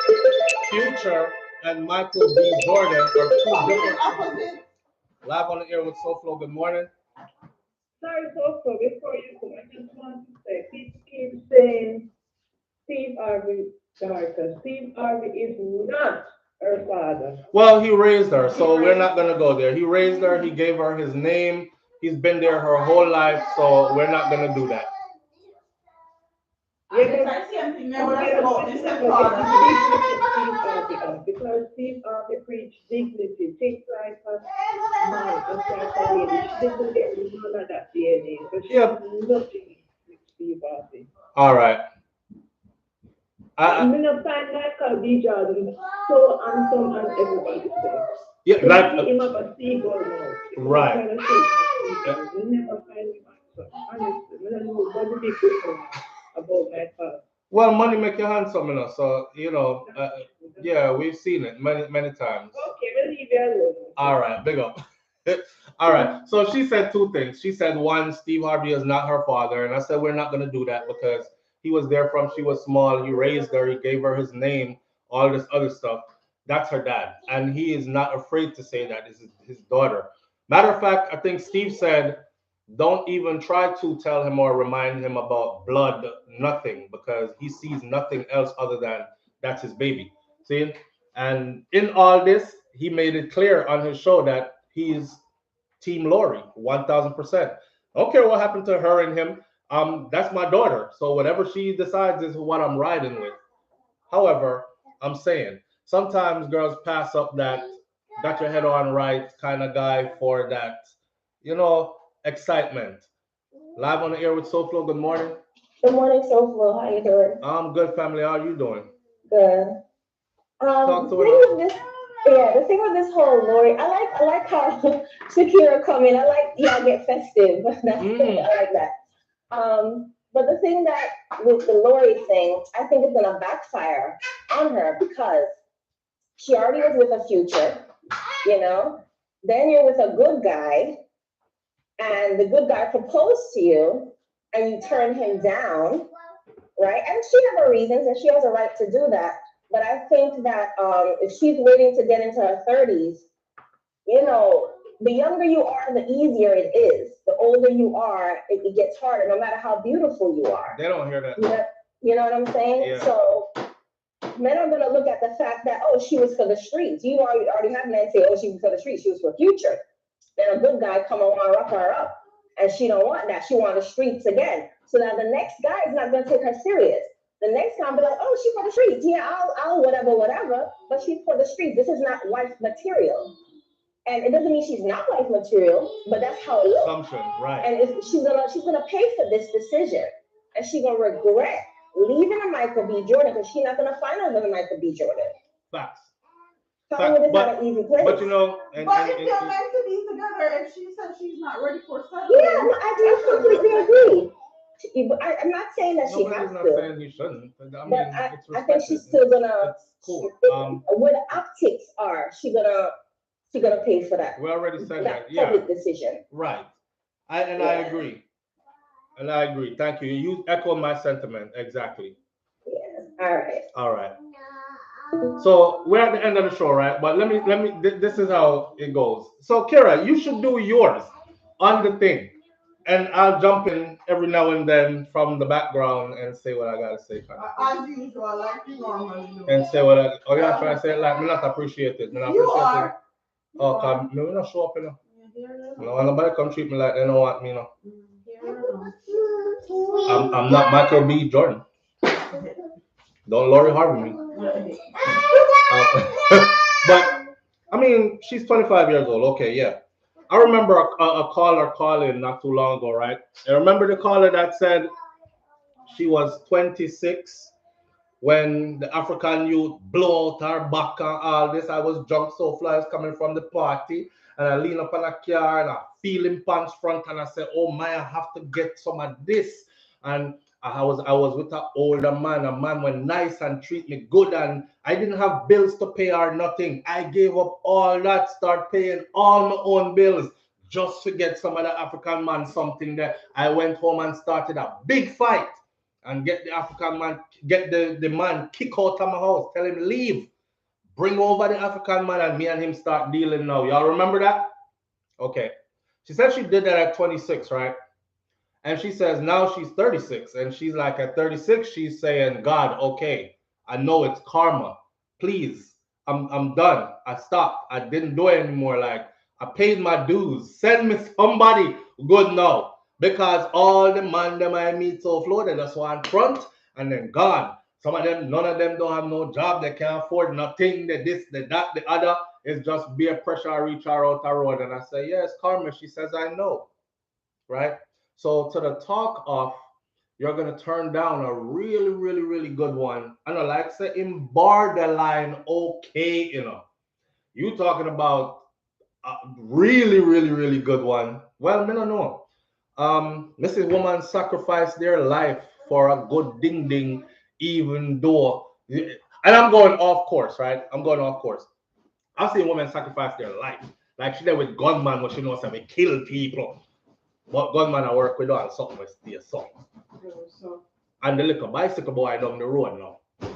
Future and Michael B. Jordan are two different opposites. Live on the air with SouFLo. Good morning. Sorry, SouFLo, before you go, I just want to say, people keep saying Steve Harvey's daughter. Steve Harvey is not her father. Well, he raised her, so we're not going to go there. He raised her. He gave her his name. He's been there her whole life, so we're not going to do that. Because Steve Harvey preached dignity, things like man, just like a lady. She didn't get none of that DNA, but she has nothing with Steve Harvey. All right. I'm gonna find Michael B. Jordan so handsome and everybody says. Yeah, so like him up a seagull now. Right. You never find him handsome. Honestly, I don't know what the people about my father. Well, money make you handsome enough, so you know. Yeah, we've seen it many times. Okay, we'll leave you alone. All right, big up. All right. So she said two things. She said, one, Steve Harvey is not her father, and I said we're not going to do that because he was there from she was small. He raised her. He gave her his name. All this other stuff. That's her dad, and he is not afraid to say that this is his daughter. Matter of fact, I think Steve said don't even try to tell him or remind him about blood, nothing, because he sees nothing else other than that's his baby. See? And in all this, he made it clear on his show that he's Team Lori, 1000%. I don't care what happened to her and him. That's my daughter. So whatever she decides is what I'm riding with. However, I'm saying sometimes girls pass up that got your head on right kind of guy for that, excitement. Live on the air with SouFLo. Good morning. Good morning, SouFLo. How you doing? I'm good, family. How are you doing? Good. Talk to the thing with this, the thing with this whole Lori, I like how Shakira come in. I like y'all get festive. I like that. But the thing that with the Lori thing, I think it's gonna backfire on her because she already was with a Future, Then you're with a good guy, and the good guy proposed to you, and you turn him down, right? And she has her reasons, and she has a right to do that. But I think that if she's waiting to get into her 30s, the younger you are, the easier it is. The older you are, it gets harder, no matter how beautiful you are. They don't hear that. You know what I'm saying? Yeah. So men are going to look at the fact that, oh, she was for the streets. You already have men say, oh, she was for the streets. She was for Future. Then a good guy come along, rough her up. And she don't want that. She want the streets again. So now the next guy is not going to take her serious. The next guy will be like, oh, she's for the streets. Yeah, I'll whatever. But she's for the streets. This is not wife material. And it doesn't mean she's not wife material, but that's how it looks. Assumption, right. And she's gonna pay for this decision. And she's gonna regret leaving a Michael B. Jordan because she's not gonna find another Michael B. Jordan. Facts. Hollywood is not an easy place. But if they're meant to be together, if she says she's not ready for settling, yeah, I completely agree. I'm not saying that she has not to. saying you shouldn't. But I think she's still gonna. Cool. Where the optics are, she's gonna pay for that. We already said that. Yeah. Public decision. Right. I agree. And I agree. Thank you. You echo my sentiment exactly. Yeah. All right. So we're at the end of the show, right? But let me. This is how it goes. So Kira, you should do yours on the thing, and I'll jump in every now and then from the background and say what I gotta say. As usual, like you normally do. And say what I. Oh yeah, try to say it like me not appreciate it. Me not You appreciate are. It. Oh, come, me not show up, No, nobody come treat me like they don't want me, I'm not Michael B. Jordan. Don't Lori Harvey me. But I mean, she's 25 years old. Okay, yeah. I remember a caller calling not too long ago, right? I remember the caller that said she was 26 when the African youth blow out her back and all this. I was drunk, so flies coming from the party, and I lean up on a car and I feel him pants front, and I said, "Oh my, I have to get some of this." And I was with an older man. A man was nice and treat me good, and I didn't have bills to pay or nothing. I gave up all that, start paying all my own bills just to get some of the African man something that I went home and started a big fight and get the African man, get the man kick out of my house, tell him leave, bring over the African man, and me and him start dealing now. Y'all remember that? Okay. She said she did that at 26, right? And she says now she's 36. And she's like, at 36, she's saying, God, okay, I know it's karma. Please, I'm done. I stopped. I didn't do it anymore. Like, I paid my dues. Send me somebody good now. Because all the man them I meet SouFLo, they just want front and then gone. Some of them, none of them don't have no job. They can't afford nothing. They this, they that, the other. It's just beer pressure, reach her out the road. And I say, yes, karma. She says, I know. Right? So to the talk of, you're going to turn down a really, really, really good one. I know, like say in borderline, okay, You talking about a really, really, really good one. Well, me don't know. Mrs. Woman sacrificed their life for a good ding ding, even though, and I'm going off course, right? I'm going off course. I've seen women sacrifice their life. Like she did with gunman, what she knows that we kill people. But gunman I work with on something with stay something. And the little bicycle boy down the road now.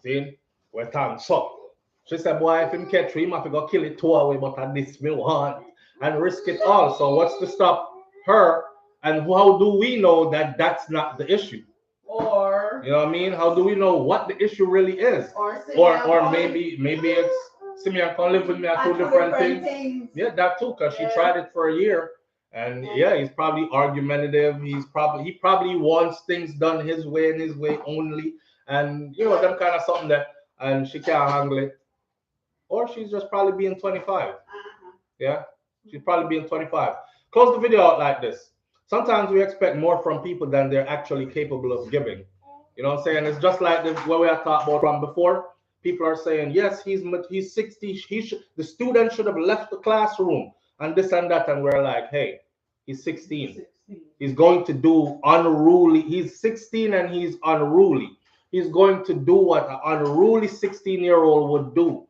See? We're talking something. She said, boy, if him catch him, I have to go kill it 2 away, but I this me want and risk it all. So what's to stop her And how do we know that that's not the issue? Or You know what I mean? How do we know what the issue really is? Or maybe it's Simeon can live with me at two different things. Yeah, that too, because she tried it for a year. And yeah, he's probably argumentative. He probably wants things done his way and his way only. And you know, them kind of something that, and she can't handle it. Or she's just probably being 25. Yeah, she's probably being 25. Close the video out like this. Sometimes we expect more from people than they're actually capable of giving. You know what I'm saying? It's just like this, what we had talked about from before. People are saying, yes, he's 60. The student should have left the classroom and this and that. And we're like, hey, he's 16. He's going to do unruly. He's 16 and he's unruly. He's going to do what an unruly 16-year-old would do.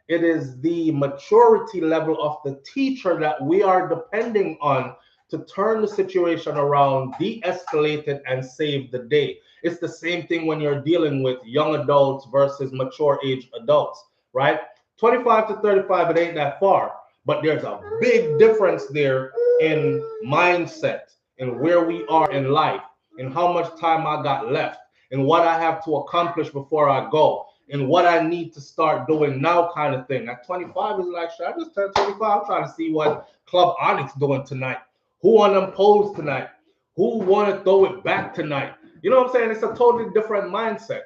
It is the maturity level of the teacher that we are depending on to turn the situation around, de-escalate it, and save the day. It's the same thing when you're dealing with young adults versus mature age adults, right? 25 to 35, it ain't that far, but there's a big difference there in mindset, in where we are in life, in how much time I got left, in what I have to accomplish before I go, in what I need to start doing now, kind of thing. At 25 is like, shit, I just turned 25. I'm trying to see what Club Onyx doing tonight. Who on them poles tonight? Who want to throw it back tonight? You know what I'm saying? It's a totally different mindset.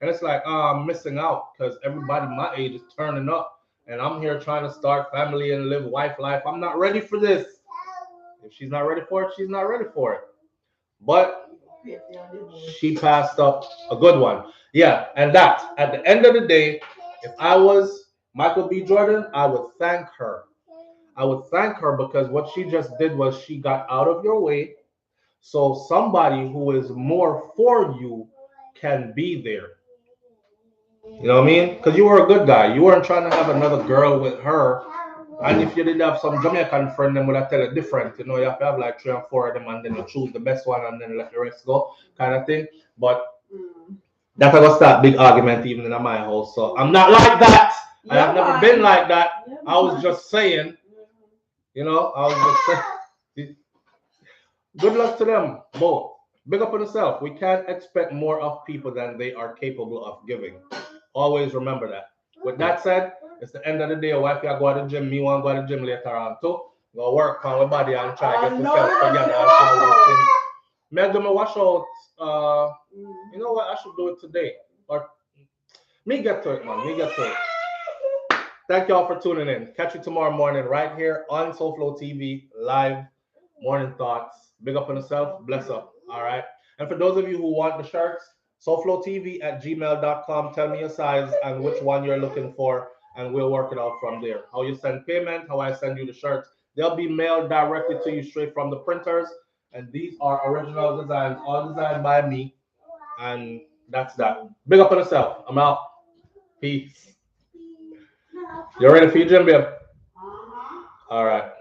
And it's like, I'm missing out because everybody my age is turning up. And I'm here trying to start family and live wife life. I'm not ready for this. If she's not ready for it, she's not ready for it. But she passed up a good one. Yeah, and that, at the end of the day, if I was Michael B. Jordan, I would thank her. I would thank her because what she just did was she got out of your way. So somebody who is more for you can be there. You know what I mean? Because you were a good guy. You weren't trying to have another girl with her. And if you did have some Jamaican friend, then would I tell you different? You know, you have to have like 3 or 4 of them and then you choose the best one and then let the rest go, kind of thing. But that's how I start big argument even in my house. So I'm not like that. I have never been like that. I was just saying, you know, I was just saying. Good luck to them both. Big up on yourself. We can't expect more of people than they are capable of giving. Always remember that. With that said, it's the end of the day. Wife, you go to the gym. Me want to go to the gym later on too. Go work on my body and try to get myself together. Me do my wash out. You know what? I should do it today. Or me get to it, man. Me get to it. Thank y'all for tuning in. Catch you tomorrow morning right here on SouFLoTV live morning thoughts. Big up on yourself. Bless up. All right. And for those of you who want the shirts, SouFLoTV@gmail.com. Tell me your size and which one you're looking for, and we'll work it out from there. How you send payment, how I send you the shirts. They'll be mailed directly to you straight from the printers. And these are original designs, all designed by me. And that's that. Big up on yourself. I'm out. Peace. You ready for your gym, babe? All right.